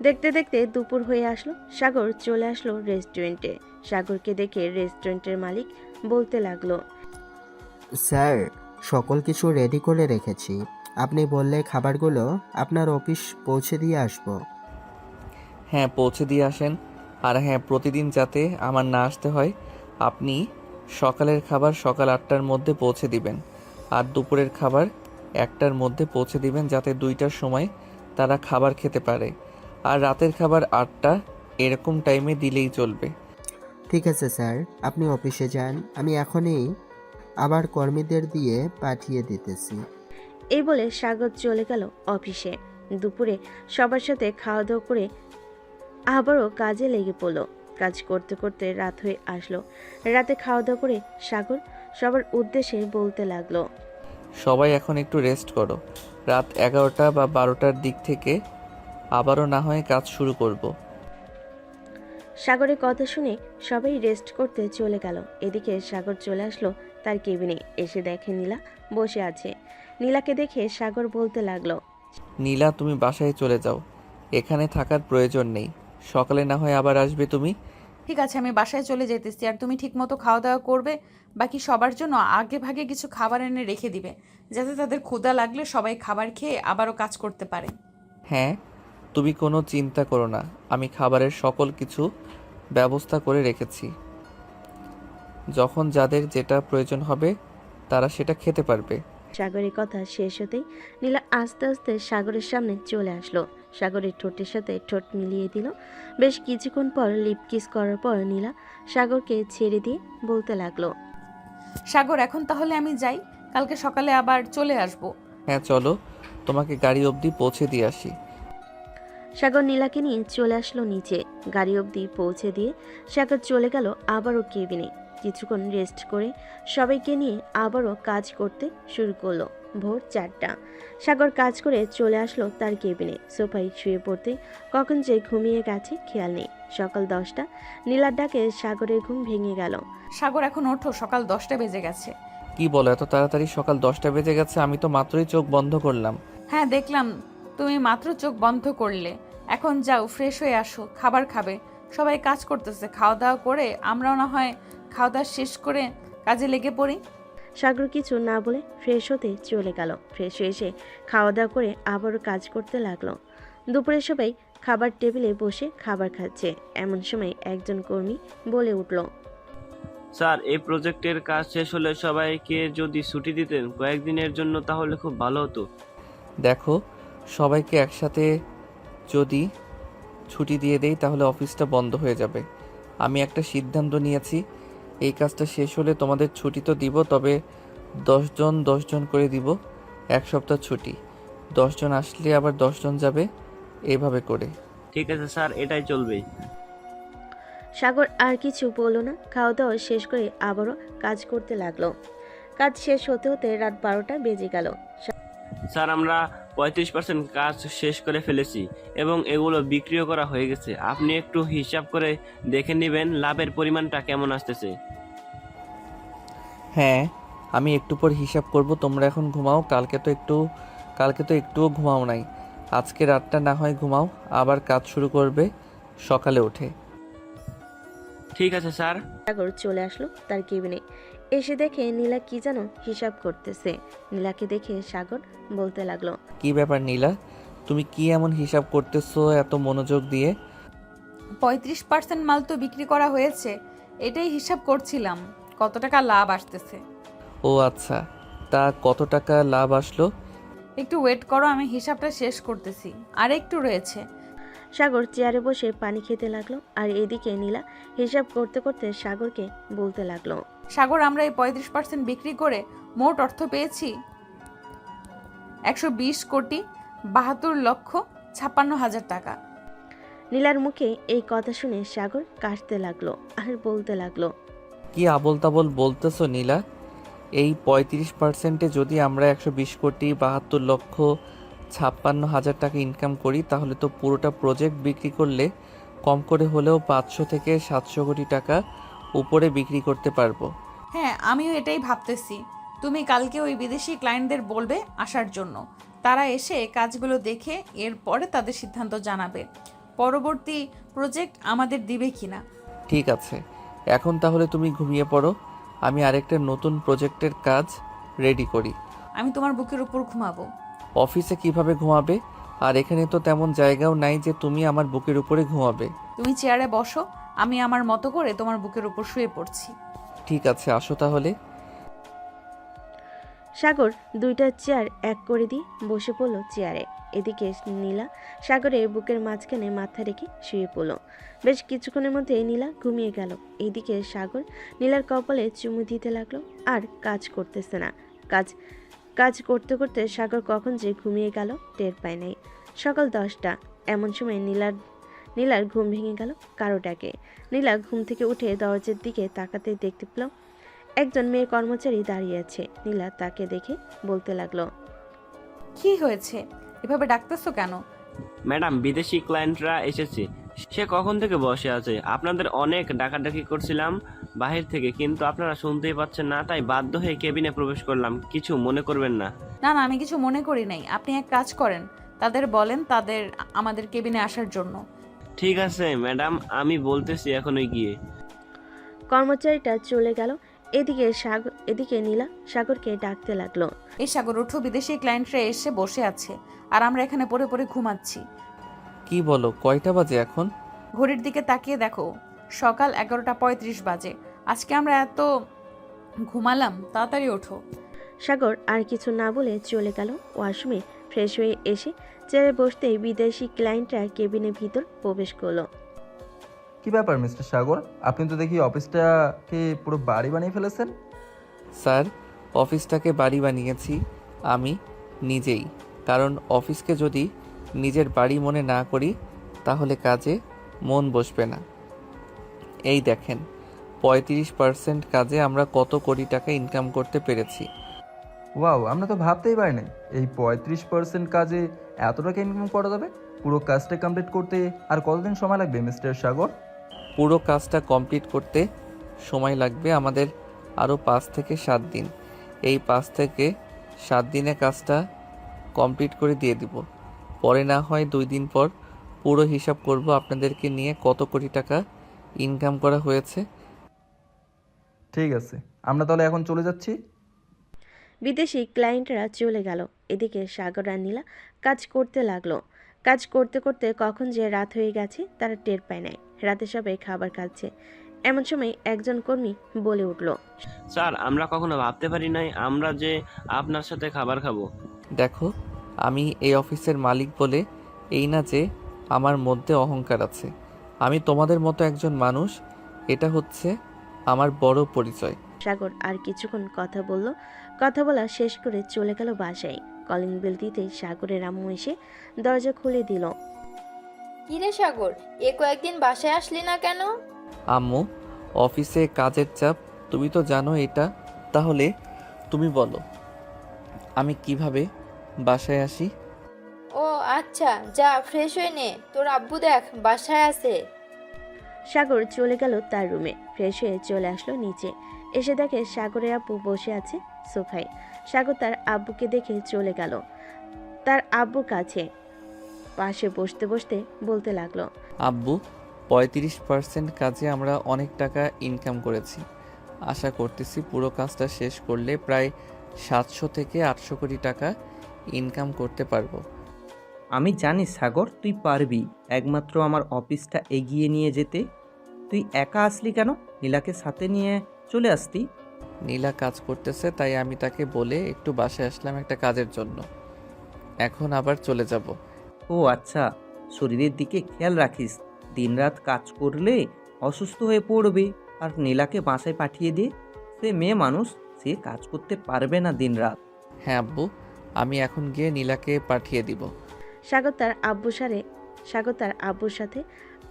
দেখতে দেখতে দুপুর হয়ে আসলো। সাগর চলে আসলো রেস্টুরেন্টে। সাগরকে দেখে রেস্টুরেন্টের মালিক বলতে লাগলো,
স্যার, সকল কিছু রেডি করে রেখেছি। আপনি বললে খাবারগুলো আপনার অফিস পৌঁছে দিয়ে আসবো।
হ্যাঁ, পৌঁছে দিয়ে আসেন। আর হ্যাঁ, প্রতিদিন যাতে আমার না আসতে হয়, আপনি সকালের খাবার সকাল 8টার মধ্যে পৌঁছে দিবেন, আর দুপুরের খাবার 1টার মধ্যে পৌঁছে দিবেন, যাতে 2টার সময় তারা খাবার খেতে পারে। আর রাতের খাবার 8টা, এরকম টাইমে দিলেই চলবে।
ঠিক আছে স্যার, আপনি অফিসে যান, আমি এখনই আবার কর্মীদের দিয়ে পাঠিয়ে দিতেছি।
এই বলে সাগর চলে গেল অফিসে। দুপুরে সবার সাথে খাওয়া দাওয়া করে আবারও কাজে লেগে পড়লো। কাজ করতে করতে রাত হয়ে আসলো। রাতে খাওয়া দাওয়া করে সাগর সবার উদ্দেশ্যে বলতে লাগলো,
সবাই এখন একটু রেস্ট করো, রাত 11টা বা 12টার দিক থেকে আবারও না হয় কাজ শুরু করব।
সাগরের কথা শুনে সবাই রেস্ট করতে চলে গেল। এদিকে সাগর চলে আসলো তার কেবিনে। এসে দেখে নীলা বসে আছে। নীলাকে দেখে সাগর বলতে লাগলো,
নীলা, তুমি বাসায় চলে যাও, এখানে থাকার প্রয়োজন নেই, সকালে না হয় আবার আসবে তুমি।
ঠিক আছে, আমি বাসায় চলে যেতেছি। আর তুমি ঠিকমতো খাওয়া দাওয়া করবে। বাকি সবার জন্য আগে ভাগে কিছু খাবার এনে রেখে দিবে, যাতে তাদের ক্ষুধা লাগলে সবাই খাবার খেয়ে আবারও কাজ করতে পারে।
হ্যাঁ, তুমি কোনো চিন্তা করো না, আমি খাবারের সকল কিছু ব্যবস্থা করে রেখেছি। যখন যাদের যেটা প্রয়োজন হবে তারা সেটা খেতে পারবে।
সাগরের কথা শেষ হতেই নীলা আস্তে আস্তে সাগরের সামনে চলে আসলো। সাগরের ঠোঁটের সাথে ঠোঁট মিলিয়ে দিল। বেশ কিছুক্ষণ পর লিপ কিস করার পর নীলা সাগরকে ছেড়ে দিয়ে বলতে লাগলো,
সাগর, এখন তাহলে আমি যাই, কালকে সকালে আবার চলে আসব।
হ্যাঁ চলো, তোমাকে গাড়ি অবধি পৌঁছে দিয়ে আসি।
সাগর নীলাকে নিয়ে চলে আসলো নিচে। গাড়ি অবধি পৌঁছে দিয়ে সাগর চলে গেল আবারও কেবিনে। কিছুক্ষণ রেস্ট করে সবাইকে নিয়ে আবারও কাজ করতে শুরু করলো। ভোর 4টা। সাগর কাজ করে চলে আসলো তার কেবিনে। সোফায় শুয়ে পড়তে কখন যে ঘুমিয়ে গেছে খেয়াল নেই। সকাল 10টা। নীলার ডাকে সাগরের ঘুম ভেঙে গেল।
সাগর এখন ওঠো, সকাল 10টা বেজে গেছে।
কি বলো, এত তাড়াতাড়ি সকাল 10টা বেজে গেছে? আমি তো মাত্রই চোখ বন্ধ করলাম।
হ্যাঁ দেখলাম, তুমি মাত্র চোখ বন্ধ করলে। এখন যাও, ফ্রেশ হয়ে আসো, খাবার খাবে। সবাই কাজ করতেছে, খাওয়া দাওয়া করে আমরাও না হয় খাওয়া দাওয়া শেষ করে কাজে লেগে পড়ি।
সাগর কিছু না বলে ফ্রেশ হতে চলে গেল। ফ্রেশ হয়ে এসে খাওয়া দাওয়া করে আবারও কাজ করতে লাগলো। দুপুরে সবাই খাবার টেবিলে বসে খাবার খাচ্ছে। এমন সময় একজন কর্মী বলে উঠল,
স্যার, এই প্রজেক্টের কাজ শেষ হলে সবাইকে যদি ছুটি দিতেন কয়েকদিনের জন্য তাহলে খুব ভালো হতো।
দেখো, সবাইকে একসাথে যদি ছুটি দিয়ে দেই তাহলে অফিসটা বন্ধ হয়ে যাবে। আমি একটা সিদ্ধান্ত নিয়েছি, এই কাজটা শেষ হলে তোমাদের ছুটি তো দিব, তবে 10 জন 10 জন করে দিব। 1 সপ্তাহ ছুটি, 10 জন আসলে আবার 10 জন যাবে, এইভাবে করে।
ঠিক আছে স্যার, এটাই চলবে।
সাগর আর কিছু বলল না। খাওয়া দাওয়া শেষ করে আবারও কাজ করতে লাগলো। কাজ শেষ হতে হতে রাত 12টা বেজে গেল।
স্যার, আমরা 35% কাজ শেষ করে ফেলেছি এবং এগুলো বিক্রিও করা হয়ে গেছে। আপনি একটু হিসাব করে দেখে নেবেন লাভের পরিমাণটা কেমন আসতেছে।
হ্যাঁ, আমি একটু পর হিসাব করব। তোমরা এখন ঘুমাও, কালকে তো একটুও ঘুমাও নাই। আজকে রাতটা না হয় ঘুমাও, আবার কাজ শুরু করবে সকালে উঠে।
ঠিক আছে স্যার।
সাগর চলে আসলো তার কেবিনে। এসে দেখে নীলা কি যেন হিসাব করতেছে। নীলাকে দেখে সাগর বলতে লাগলো,
কি ব্যাপার নীলা, তুমি কি এমন হিসাব করতেছো এত মনোযোগ দিয়ে?
35% মাল তো বিক্রি করা হয়েছে, এটাই হিসাব করছিলাম কত টাকা লাভ আসতেছে।
ও আচ্ছা, তা কত টাকা লাভ আসলো?
একটু ওয়েট করো, আমি হিসাবটা শেষ করতেছি, আর একটু রয়েছে।
সাগর চেয়ারে বসে পানি খেতে লাগলো। আর এদিকে নীলা হিসাব করতে করতে সাগরকে বলতে লাগলো,
সাগর, আমরা এই 35% বিক্রি করে মোট অর্থ পেয়েছি 120,72,56,000 টাকা।
নীলার মুখে এই কথা শুনে সাগর কাশতে লাগলো আর বলতে লাগলো,
কি আবোল তাবোল বলতেছো নীলা? এই 35%-এ যদি আমরা 120,72,56,000 টাকা ইনকাম করি তাহলে তো পুরোটা প্রজেক্ট বিক্রি করলে কম করে হলেও 500 থেকে 700 কোটি টাকা উপরে বিক্রি করতে পারবো।
হ্যাঁ, আমিও এটাই ভাবতেছি। তুমি কালকে ওই বিদেশি ক্লায়েন্টদের বলবে আসার জন্য। তারা এসে কাজগুলো দেখে এরপরে তাদের সিদ্ধান্ত জানাবে পরবর্তী প্রজেক্ট আমাদের দিবে কিনা।
ঠিক আছে, এখন তাহলে তুমি ঘুমিয়ে পড়ো, আমি আরেকটা নতুন প্রজেক্টের কাজ রেডি করি।
আমি তোমার বুকের উপর ঘুমাবো।
অফিসে কিভাবে ঘুমাবে? আর এখানে তো তেমন জায়গাও নাই যে তুমি আমার বুকের উপরে ঘুমাবে।
তুমি চেয়ারে বসো, আমি আমার মতো করে তোমার বুকের উপর শুয়ে পড়ছি।
ঠিক আছে, আসো তাহলে।
সাগর দুইটা চেয়ার এক করে দিয়ে বসে পড়লো চেয়ারে। এদিকে নীলা সাগরের বুকের মাঝখানে মাথা রেখে শুয়ে পড়ল। বেশ কিছুক্ষণের মধ্যে নীলা ঘুমিয়ে গেল। এইদিকে সাগর নীলার কপালে চুমু দিতে লাগলো আর কাজ করতেছে না। কাজ করতে করতে সাগর কখন যে ঘুমিয়ে গেল টের পায় নাই। সকাল 10টা। এমন সময় নীলার ঘুম ভেঙে গেল কারো ডাকে। নীলা ঘুম থেকে উঠে দরজার দিকে তাকাতে দেখতে পেল একজন মেয়ে কর্মচারী দাঁড়িয়ে আছে। নীলা তাকে দেখে বলতে লাগলো,
কি হয়েছে, এভাবে ডাকতেছো কেন?
ম্যাডাম, বিদেশি ক্লায়েন্টরা এসেছে। সে কখন থেকে বসে আছে। আপনাদের অনেক ডাকাডাকি করছিলাম বাহির থেকে, কিন্তু আপনারা শুনতেই পাচ্ছেন না, তাই বাধ্য হয়ে কেবিনে প্রবেশ করলাম। কিছু মনে করবেন না।
না না, আমি কিছু মনে করি নাই। আপনি এক কাজ করেন, তাদের বলেন আমাদের কেবিনে আসার জন্য।
ঠিক আছে ম্যাডাম, আমি বলতেছি এখনই গিয়ে।
কর্মচারীটা চলে গেল। এদিকে নীলা সাগরকে ডাকতে লাগলো,
এই সাগর, ওঠো, বিদেশি ক্লায়েন্টরা এসে বসে আছে আর আমরা এখানে পড়ে পড়ে ঘুমাচ্ছি।
কি বলো, কয়টা বাজে এখন?
ঘড়ির দিকে তাকিয়ে দেখো, সকাল 11:35 বাজে। আজকে আমরা এত ঘুমালাম, তাড়াতাড়ি ওঠো।
সাগর আর কিছু না বলে চলে গেল ওয়াশরুমে। ফ্রেশ হয়ে এসে চেয়ারে বসতেই বিদেশি ক্লায়েন্টরা কেবিনের ভিতর প্রবেশ করলো।
কি ব্যাপার মিস্টার সাগর, আপনি তো দেখি অফিসটাকে পুরো বাড়ি বানিয়ে ফেলেছেন।
স্যার, অফিসটাকে বাড়ি বানিয়েছি আমি নিজেই, কারণ অফিসকে যদি নিজের বাড়ি মনে না করি তাহলে কাজে মন বসবে না। এই দেখেন, 35% কাজে আমরা কত কোটি টাকা ইনকাম করতে পেরেছি।
ওয়াও, আমরা তো ভাবতেই পারি নাই এই 35% কাজে এত টাকা ইনকাম করা যাবে। পুরো কাজটা কমপ্লিট করতে আর কতদিন সময় লাগবে মিস্টার সাগর?
পুরো কাজটা কমপ্লিট করতে সময় লাগবে আমাদের আরও 5 থেকে 7 দিন। এই 5 থেকে 7 দিনে কাজটা কমপ্লিট করে দিয়ে দিব। পরে না হয় 2 দিন পর পুরো হিসাব করব আপনাদেরকে নিয়ে কত কোটি টাকা ইনকাম করা হয়েছে।
ঠিক আছে, আমরা তাহলে এখন চলে যাচ্ছি।
বিদেশি ক্লায়েন্টরা চলে গেল। এদিকে সাগর আর নীলা কাজ করতে লাগলো। কাজ করতে করতে কখন যে রাত হয়ে গেছে তারা টের পায় নাই। রাতে সবাই খাবার খাচ্ছে। এমন সময় একজন কর্মী বলে উঠল,
স্যার, আমরা কখনো ভাবতে পারি নাই আমরা যে আপনার সাথে খাবার খাবো।
দেখো, আমি এই অফিসের মালিক বলে এই না যে আমার মধ্যে অহংকার আছে। আমি তোমাদের মতো একজন মানুষ, এটা হচ্ছে আমার বড় পরিচয়।
সাগর আর কিছুক্ষণ কথা বলল। কথা বলা শেষ করে চলে গেল বাসায়। কলিং বেল দিতেই সাগরের আম্মু এসে দরজা খুলে দিল।
কিরে সাগর, এ কয়েকদিন বাসায় আসলি না কেন?
আম্মু, অফিসে কাজের চাপ, তুমি তো জানো এটা। তাহলে তুমি বলো আমি কিভাবে বাসায় আসি?
ও আচ্ছা, যা ফ্রেশ হয়ে নে, তোর আব্বু দেখ বাসায় আছে।
সাগর চলে গেল তার রুমে। ফ্রেশ হয়ে চলে আসলো নিচে। এসে দেখে সাগরের আব্বু বসে আছে সোফায়। সাগর তার আব্বুকে দেখে চলে গেল তার আব্বুর কাছে। পাশে বসতে বসতে বলতে লাগলো,
আব্বু, 35% কাজে আমরা অনেক টাকা ইনকাম করেছি। আশা করতেছি পুরো কাজটা শেষ করলে প্রায় 700 থেকে 800 কোটি টাকা ইনকাম করতে পারবো।
আমি জানি সাগর তুই পারবি, একমাত্র আমার অফিসটা এগিয়ে নিয়ে যেতে। তুই একা আসলি কেন? নীলাকে সাথে নিয়ে চলে আসতি।
নীলা কাজ করতেছে, তাই আমি তাকে বলে একটু বাসায় আসলাম একটা কাজের জন্য। এখন আবার চলে যাব।
ও আচ্ছা, শরীরের দিকে খেয়াল রাখিস। দিনরাত কাজ করলে অসুস্থ হয়ে পড়বে। আর নীলাকে বাসায় পাঠিয়ে দে, সে মেয়ে মানুষ, সে কাজ করতে পারবে না দিনরাত।
হ্যাঁ আব্বু, আমি এখন গিয়ে নীলাকে পাঠিয়ে দিব।
সাগর তার আব্বুর সাথে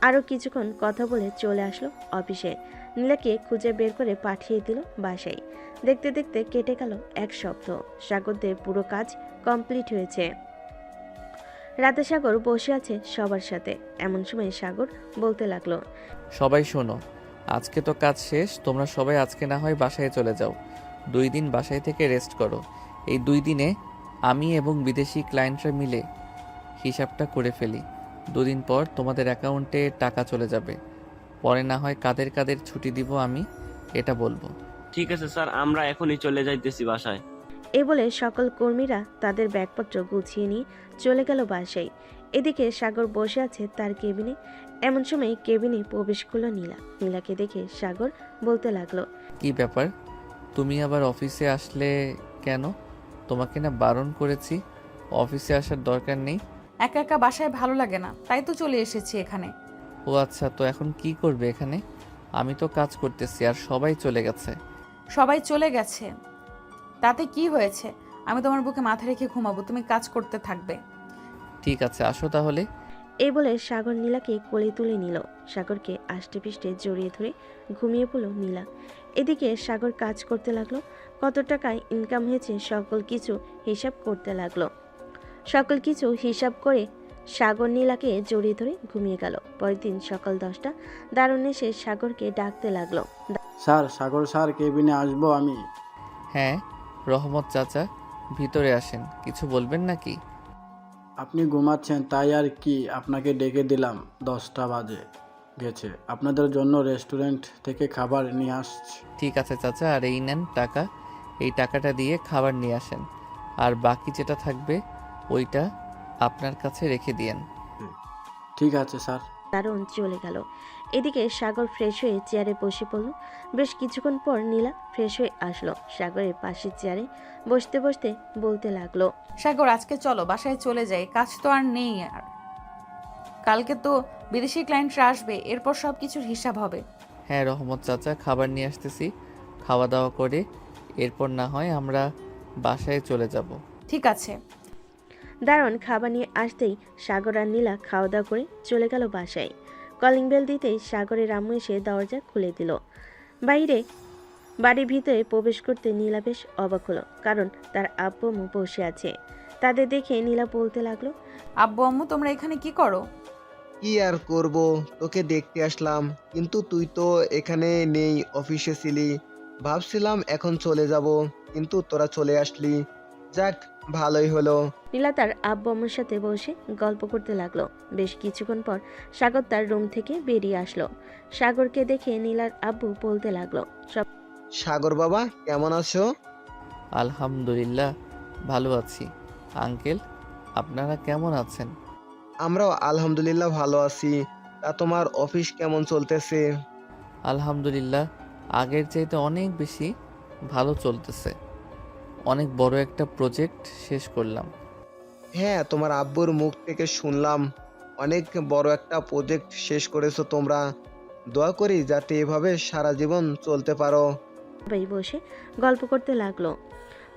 আরও কিছুক্ষণ কথা বলে চলে আসলো অফিসে। নীলাকে খুঁজে বের করে পাঠিয়ে দিল বাসায়। দেখতে দেখতে কেটে গেল 1 সপ্তাহ। সাগরদের পুরো কাজ কমপ্লিট হয়েছে। রাতে সাগর বসে আছে সবার সাথে। এমন সময় সাগর বলতে লাগলো,
সবাই শোনো, আজকে তো কাজ শেষ। তোমরা সবাই আজকে না হয় বাসায় চলে যাও। 2 দিন বাসায় থেকে রেস্ট করো। এই 2 দিনে আমি এবং বিদেশি ক্লায়েন্টরা মিলে হিসাবটা করে ফেলি। 2 দিন পর তোমাদের অ্যাকাউন্টে টাকা চলে যাবে। পরে না হয় কাদের কাদের ছুটি দিব আমি এটা বলবো।
ঠিক আছে স্যার, আমরা এখনই চলে যাইতেছি বাসায়।
এই বলে সকল কর্মীরা তাদের ব্যাগপত্র গুছিয়ে নিয়ে চলে গেল বাসায়। এদিকে সাগর বসে আছে তার কেবিনে। এমন সময় কেবিনে প্রবেশ করলো নীলা। নীলাকে দেখে সাগর বলতে লাগলো,
কি ব্যাপার, তুমি আবার অফিসে আসলে কেন? তোমাকে না বারণ করেছি অফিসে আসার দরকার নেই।
একা একা বাসায় ভালো লাগে না, তাই তো চলে এসেছি এখানে।
ও আচ্ছা, তো এখন কি করবে এখানে? আমি তো কাজ করতেছি আর সবাই চলে গেছে।
সবাই চলে গেছে তাতে কি হয়েছে? আমি তোমার বুকে মাথা রেখে ঘুমাবো, তুমি কাজ করতে থাকবে।
ঠিক আছে, আসো তাহলে।
এই বলে সাগর নীলাকে কোলে তুলে নিল। সাগরকে আষ্টে পিষ্টে জড়িয়ে ধরে ঘুমিয়ে পড়ল নীলা। এদিকে সাগর কাজ করতে লাগলো। কত টাকায় ইনকাম হয়েছে সকল কিছু হিসাব করতে লাগলো। সকল কিছু হিসাব করে সাগর নীলাকে জড়িয়ে ধরে ঘুমিয়ে গেল। পরের দিন সকাল 10টা দারুণ এসে সাগরকে ডাকতে লাগলো,
স্যার, সাগর স্যার, কেবিনে আসবো আমি।
হ্যাঁ রহমত চাচা, ভিতরে আসেন। কিছু বলবেন নাকি?
আপনি ঘুমাচ্ছেন তাই আর কি, আপনাকে ডেকে দিলাম। 10টা বাজে গেছে, আপনাদের জন্য রেস্টুরেন্ট থেকে খাবার নিয়ে আসছি।
ঠিক আছে চাচা, আর এই নেন টাকা। এই টাকাটা দিয়ে খাবার নিয়ে আসেন, আর বাকি যেটা থাকবে ওইটা আপনার কাছে রেখে দিয়েন।
ঠিক আছে স্যার।
দারুণ চলে গেল। এদিকে সাগর ফ্রেশ হয়ে চেয়ারে বসে পড়ল। বেশ কিছুক্ষণ পর নীলা ফ্রেশ হয়ে আসলো। সাগরের পাশের চেয়ারে বসতে বসতে বলতে লাগলো,
সাগর, আজকে চলো বাসায় চলে যাই, কাজ তো আর নেই। আর কালকে তো বিদেশি ক্লায়েন্টরা আসবে, এরপর সব কিছুর হিসাব হবে।
হ্যাঁ রহমত চাচা, খাবার নিয়ে আসতেছি। খাওয়া দাওয়া করে এরপর না হয় আমরা বাসায় চলে যাব।
ঠিক আছে।
দারুণ খাবার নিয়ে আসতেই সাগর আর নীলা খাওয়া দাওয়া করে চলে গেল বাসায়। কলিং বেল দিতেই সাগরের আম্মু এসে দরজা খুলে দিল। বাড়ির ভিতরে প্রবেশ করতে নীলা বেশ অবাক হলো, কারণ তার আব্বু আম্মু বসে আছে। তাদের দেখে নীলা বলতে লাগলো,
আব্বু আম্মু তোমরা এখানে কি করো?
কি আর করব, তোকে দেখতে আসলাম, কিন্তু তুই তো এখানে নেই, অফিসে ছিলি। ভাবছিলাম এখন চলে যাব, কিন্তু তোরা চলে আসলি। যাক, ভালোই হলো।
নীলা তার আব্বু আম্মুর সাথে বসে গল্প করতে লাগলো। বেশ কিছুক্ষণ পর সাগর তার রুম থেকে বেরিয়ে আসলো। সাগরকে দেখে নীলার আব্বু বলতে লাগলো,
সাগর বাবা, কেমন আছো?
আলহামদুলিল্লাহ ভালো আছি। আঙ্কেল, আপনারা কেমন আছেন?
আমরাও আলহামদুলিল্লাহ ভালো আছি। তা তোমার অফিস কেমন চলতেছে?
আলহামদুলিল্লাহ আগের চাইতে অনেক বেশি ভালো চলতেছে। অনেক বড় একটা প্রজেক্ট শেষ করলাম।
হ্যাঁ, তোমার আব্বুর মুখ থেকে শুনলাম অনেক বড় একটা প্রজেক্ট শেষ করেছো তোমরা। দোয়া করি যাতে এভাবে সারা জীবন চলতে পারো।
সবাই বসে গল্প করতে লাগলো।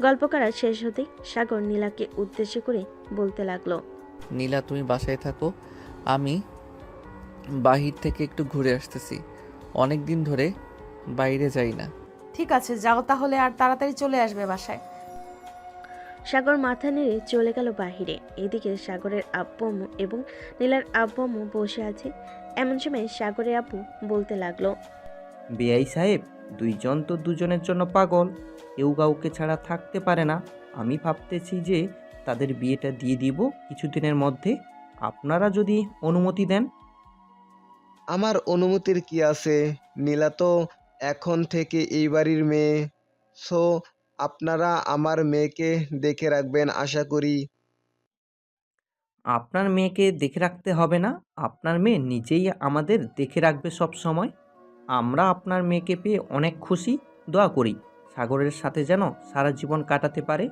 গল্প করা শেষ হতেই সাগর নীলাকে উদ্দেশ্য করে বলতে লাগলো,
নীলা, তুমি বাসায় থাকো, আমি বাহির থেকে একটু ঘুরে আসতেছি। অনেক দিন ধরে বাইরে যাই না।
ঠিক আছে, যাও তাহলে, আর তাড়াতাড়ি চলে আসবে বাসায়।
সাগর মাথা নেড়ে চলে গেল বাহিরে। এদিকে সাগরের আব্বু আম্মু এবং নীলার আব্বু আম্মু বসে আছে। এমন সময় সাগরের আব্বু বলতে লাগলো,
বেআই সাহেব, দুইজন তো দুজনের জন্য পাগল, কেউ কাউকে ছাড়া থাকতে পারে না। আমি ভাবতেছি যে তাদের বিয়েটা দিয়ে দিব কিছুদিনের মধ্যে, আপনারা যদি অনুমতি দেন।
আমার অনুমতির কি আছে? নীলা তো এখন থেকে এই বাড়ির মেয়ে। সো আপনারা আমার মেয়েকে দেখে রাখবেন আশা করি।
আপনার মেয়েকে দেখে রাখতে হবে না, আপনার মেয়ে নিজেই আমাদের দেখে রাখবে সব সময়। আমরা আপনার মেয়েকে পেয়ে অনেক খুশি। দোয়া করি সাগরের সাথে যেন সারা জীবন কাটাতে পারে।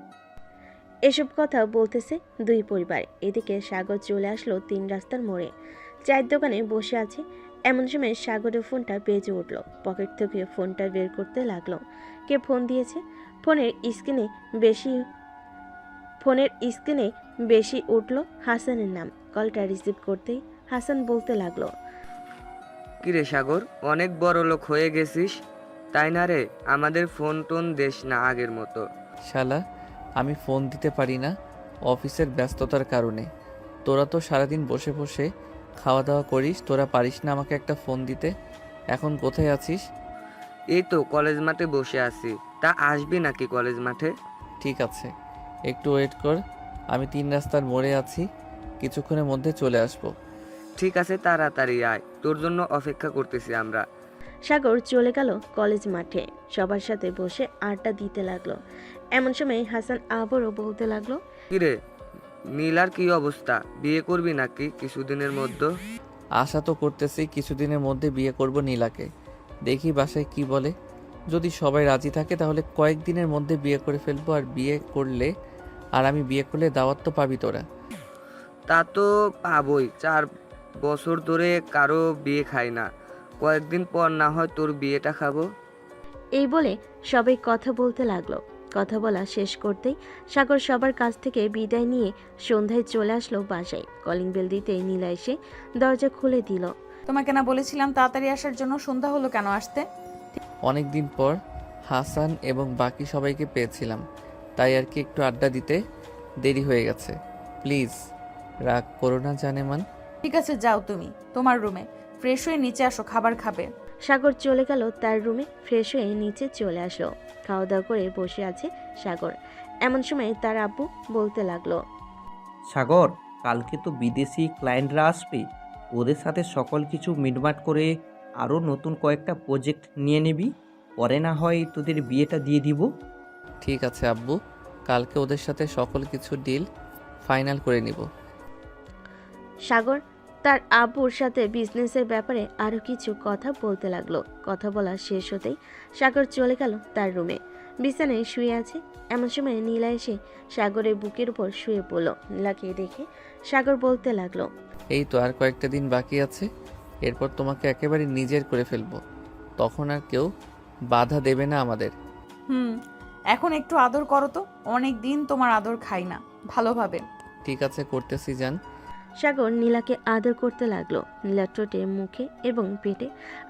এসব কথা বলতেছে দুই পরিবার। এদিকে সাগর চলে আসলো 3 রাস্তার মোড়ে। চায়ের দোকানে বসে আছে। এমন সময় সাগরের ফোনটা বেজে উঠলো। পকেট থেকে ফোনটা বের করতে লাগলো। কে ফোন দিয়েছে? ফোনের স্ক্রিনে বেশি উঠলো হাসানের নাম। কলটা রিসিভ করতেই হাসান বলতে লাগলো,
কিরে সাগর, অনেক বড় লোক হয়ে গেছিস তাই না রে? আমাদের ফোন টোন দেশ না আগের মতো।
শালা, আমি ফোন দিতে পারি না অফিসের ব্যস্ততার কারণে। তোরা তো সারাদিন বসে বসে খাওয়া দাওয়া করিস, তোরা পারিস না আমাকে একটা ফোন দিতে? এখন কোথায় আছিস?
এই তো কলেজ মাঠে বসে আছি। তা আসবি নাকি কলেজ মাঠে?
ঠিক আছে, একটু ওয়েট কর, আমি 3 রাস্তার মোড়ে আছি, কিছুক্ষণের মধ্যে চলে আসব।
ঠিক আছে, তাড়াতাড়ি আয়, তোর জন্য অপেক্ষা করতেছি আমরা।
সাগর চলে গেল কলেজ মাঠে। সবার সাথে বসে আড্ডা দিতে লাগলো। এমন সময় হাসান আবারও বলতে লাগলো,
কিরে নীলার কি অবস্থা? বিয়ে করবি নাকি কিছুদিনের মধ্যে?
আশা তো করতেছি কিছুদিনের মধ্যে বিয়ে করব নীলাকে। দেখি বাসায় কি বলে। যদি সবাই রাজি থাকে তাহলে কয়েকদিনের মধ্যে বিয়ে করে ফেলবো। আর আমি বিয়ে করলে দাওয়াত তো পাবি তোরা।
তা তো পাবই, 4 বছর ধরে কারো বিয়ে খাই না, কয়েকদিন পর না হয় তোর বিয়েটা খাবো।
এই বলে সবাই কথা বলতে লাগলো। কথা বলা শেষ করতেই সাগর সবার কাছ থেকে বিদায় নিয়ে সন্ধ্যায় চলে আসলো বাসায়। কলিং বেল দিতেই নীলা এসে দরজা খুলে দিল।
তোমাকে না বলেছিলাম তাড়াতাড়ি আসার জন্য? সন্ধ্যা হলো কেন আসতে?
অনেক দিন পর হাসান এবং বাকি সবাইকে পেয়েছিলাম, তাই আর কি একটু আড্ডা দিতে দেরি হয়ে গেছে। প্লিজ রাগ করো না জানেমান।
ঠিক আছে, যাও তুমি তোমার রুমে, ফ্রেশ হয়ে নিচে আসো, খাবার খাবে।
সাগর চলে গেল তার রুমে। ফ্রেশ হয়ে নিচে চলে আসলো। খাওয়া দাওয়া করে বসে আছে সাগর। এমন সময় তার আব্বু বলতে লাগলো,
সাগর, কালকে তো বিদেশি ক্লায়েন্টরা আসবে, ওদের সাথে সকল কিছু মিটমাট করে আরও নতুন কয়েকটা প্রজেক্ট নিয়ে নিবি, পরে না হয় তোদের বিয়েটা দিয়ে দিব।
ঠিক আছে আব্বু, কালকে ওদের সাথে সকল কিছু ডিল ফাইনাল করে নিব।
সাগর তার আব্বুর সাথে বিজনেসের ব্যাপারে আরও কিছু কথা বলতে লাগলো। কথা বলা শেষ হতেই সাগর চলে গেল তার রুমে। বিছানায় শুয়ে আছে। এমন সময় নীলা এসে সাগরের বুকের উপর শুয়ে পড়ল। নীলাকে দেখে সাগর বলতে লাগলো,
এই তো আর কয়েকটা দিন বাকি আছে, এরপর তোমাকে একেবারে নিজের করে ফেলবো। তখন আর কেউ বাধা দেবে না আমাদের।
এখন একটু আদর করো তো, অনেক দিন তোমার আদর খাই না ভালোভাবে।
ঠিক আছে, করতেছি জান।
সাগর নীলাকে আদর করতে লাগলো। নীলা ঠোঁটে, মুখে এবং পেটে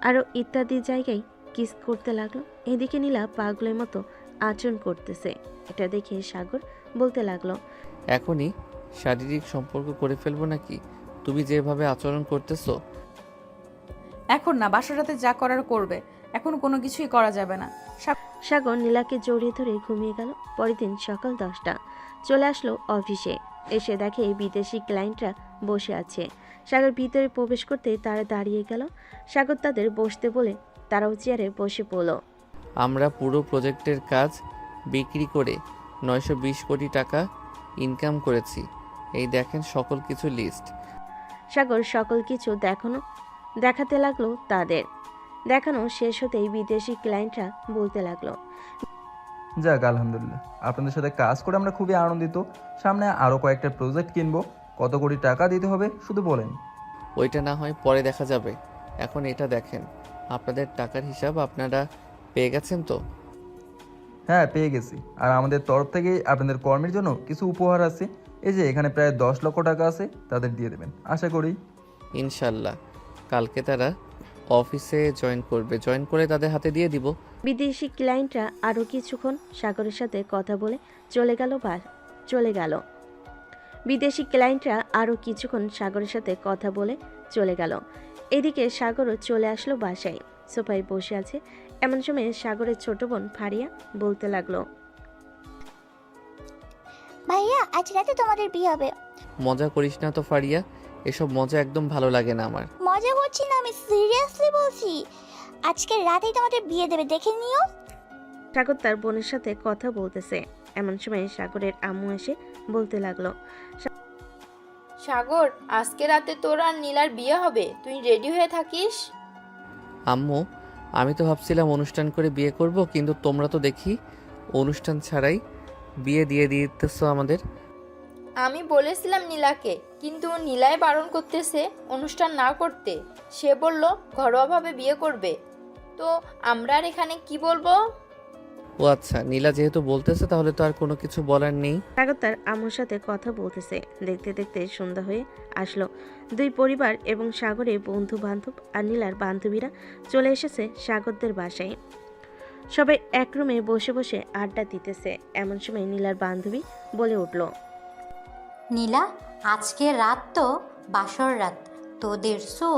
আরও ইত্যাদি জায়গায় কিস করতে লাগলো। এদিকে নীলা পাগলের মতো আচরণ করতেছে। এটা দেখে সাগর বলতে লাগলো,
এখনই শারীরিক সম্পর্ক করে ফেলবো নাকি? তুমি যেভাবে আচরণ করতেছো।
এখন না, বাসরাতে যা করার করবে, এখন কোনো কিছুই করা যাবে না।
সাগর নীলাকে জড়িয়ে ধরে ঘুমিয়ে গেল। পরের দিন সকাল 10টা চলে আসলো অফিসে। এসে দেখে বিদেশি ক্লায়েন্টরা বসে আছে। সাগর ভিতরে প্রবেশ করতে তারা দাঁড়িয়ে গেল। সাগর তাদের বসতে বলে তারাও চেয়ারে বসে পড়ল।
আমরা পুরো প্রজেক্টের কাজ বিক্রি করে 920 কোটি টাকা ইনকাম করেছি। এই দেখেন সকল কিছু লিস্ট।
সাগর সকল কিছু দেখাতে লাগলো তাদের। দেখানো শেষ হতেই বিদেশি ক্লায়েন্টরা বলতে লাগলো,
যাক আলহামদুলিল্লাহ, আপনাদের সাথে কাজ করে আমরা খুবই আনন্দিত। সামনে আরও কয়েকটা প্রজেক্ট কিনবো। কত কোটি টাকা দিতে হবে শুধু বলেন।
ওইটা না হয় পরে দেখা যাবে, এখন এটা দেখেন। আপনাদের টাকার হিসাব আপনারা পেয়ে গেছেন তো?
হ্যাঁ, পেয়ে গেছি। আর আমাদের তরফ থেকে আপনাদের কর্মের জন্য কিছু উপহার আছে। এই যে এখানে প্রায় 10 লক্ষ টাকা আছে, তাদের দিয়ে দেবেন আশা করি।
ইনশাল্লাহ কালকে তারা অফিসে জয়েন করবে, জয়েন করে তাদের হাতে দিয়ে দিব।
বিদেশি ক্লায়েন্টরা আরও কিছুক্ষণ সাগরের সাথে কথা বলে চলে গেল। বিদেশি ক্লায়েন্টরা আরও কিছুক্ষণ সাগরের সাথে কথা বলে চলে গেল। এদিকে সাগরও চলে আসলো বাসায়। সোফায় বসে আছে। এমন সময় সাগরের ছোট বোন ফারিয়া বলতে লাগলো,
ভাইয়া আজ রাতে তোমাদের বিয়ে হবে।
মজা করিস না তো ফারিয়া, এসব মজা একদম ভালো লাগে না আমার।
মজা করছি না, আমি সিরিয়াসলি বলছি। আজকে রাতেই তোমাদের বিয়ে দেবে, দেখে নিও।
সাগর তার বোনের সাথে কথা বলতেছে। এমন সময় সাগরের আম্মু এসে বলতে লাগলো,
সাগর, আজকে রাতে তোর আর নীলার বিয়ে হবে, তুই রেডি হয়ে থাকিস।
আম্মু, আমি তো ভাবছিলাম অনুষ্ঠান করে বিয়ে করব, কিন্তু তোমরা তো দেখি অনুষ্ঠান ছাড়াই বিয়ে দিয়ে দিতেছো আমাদের।
আমি বলেছিলাম নীলাকে, কিন্তু নীলাই বারণ করতেছে অনুষ্ঠান না করতে। সে বলল ঘরোয়াভাবে বিয়ে করবে। তো আমরা আর এখানে কি বলবো?
ও আচ্ছা, নীলা যেহেতু বলতেছে তাহলে তো আর কোনো কিছু বলার নেই।
সাগর তার আম্মুর সাথে কথা বলতেছে। দেখতে দেখতে সন্ধ্যা হয়ে আসলো। দুই পরিবার এবং সাগরের বন্ধু বান্ধব আর নীলার বান্ধবীরা চলে এসেছে সাগরদের বাসায়। সবাই এক রুমে বসে বসে আড্ডা দিতেছে। এমন সময় নীলার বান্ধবী বলে উঠল,
নীলা, আজকে রাত তো বাসর রাত, তোদের শো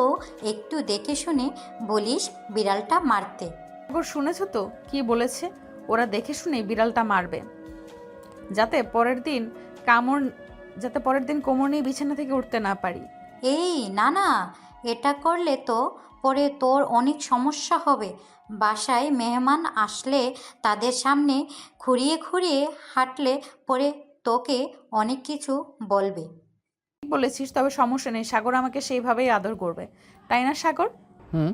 একটু দেখে শুনে বলিস বিড়ালটা মারতে।
সাগর, শুনেছ তো কি বলেছে? ওরা দেখে শুনে বিড়ালটা মারবে, যাতে পরের দিন কোমর নিয়ে বিছানা থেকে উঠতে না পারি।
এই না না, এটা করলে তো পরে তোর অনেক সমস্যা হবে। বাসায় মেহমান আসলে তাদের সামনে খুঁড়িয়ে খুঁড়িয়ে হাঁটলে পরে তোকে অনেক কিছু বলবে।
ঠিক বলেছিস, তবে সমস্যা নেই। সাগর আমাকে সেইভাবেই আদর করবে, তাই না সাগর?
হুম।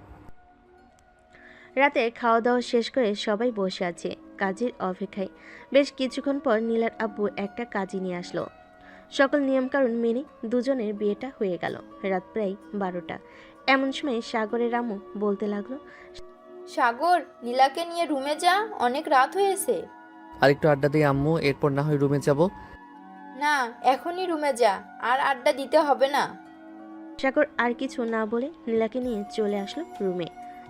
রাতে খাওয়া দাওয়া শেষ করে সবাই বসে আছে কাজের অপেক্ষায়। বেশ কিছুক্ষণ পর নীলার আব্বু একটা কাজী নিয়ে আসলো। সকল নিয়মকানুন মেনে দুজনের বিয়েটা হয়ে গেল। রাত প্রায় 12টা। এমন সময় সাগরের আম্মু বলতে লাগলো,
সাগর, নীলাকে নিয়ে রুমে যা, অনেক রাত হয়েছে।
আরেকটু আড্ডা দিই আম্মু, এরপর না হয় রুমে যাব।
না, এখনই রুমে যা, আর আড্ডা দিতে হবে না।
সাগর আর কিছু না বলে নীলাকে নিয়ে চলে আসলো রুমে।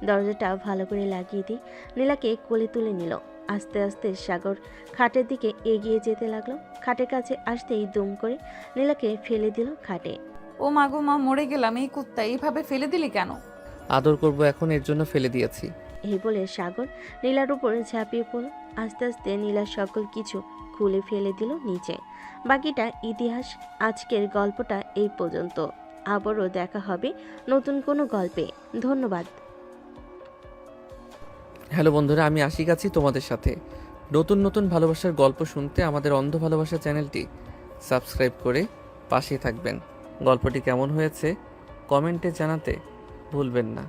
দরজাটা ভালো করে লাগিয়ে দিয়ে নীলাকে কোলে তুলে নিল। আস্তে আস্তে সাগর খাটের দিকে এগিয়ে যেতে লাগলো। খাটের কাছে আসতেই দুম করে নীলাকে ফেলে দিল খাটে।
ও মা গো মা, মরে গেলাম! এই কুত্তা এইভাবে ফেলে দিলি কেন?
আদর করব এখন, এর জন্য ফেলে দিয়েছি।
এই বলে সাগর নীলার উপরে ঝাঁপিয়ে পড়ল। আস্তে আস্তে নীলার সকল কিছু খুলে ফেলে দিল নিচে। বাকিটা ইতিহাস। আজকের গল্পটা এই পর্যন্ত। আবারও দেখা হবে নতুন কোনো গল্পে। ধন্যবাদ।
হ্যালো বন্ধুরা, আমি আশিক আছি তোমাদের সাথে। নতুন নতুন ভালোবাসার গল্প শুনতে আমাদের অন্ধ ভালোবাসা চ্যানেলটি সাবস্ক্রাইব করে পাশে থাকবেন। গল্পটি কেমন হয়েছে কমেন্টে জানাতে ভুলবেন না।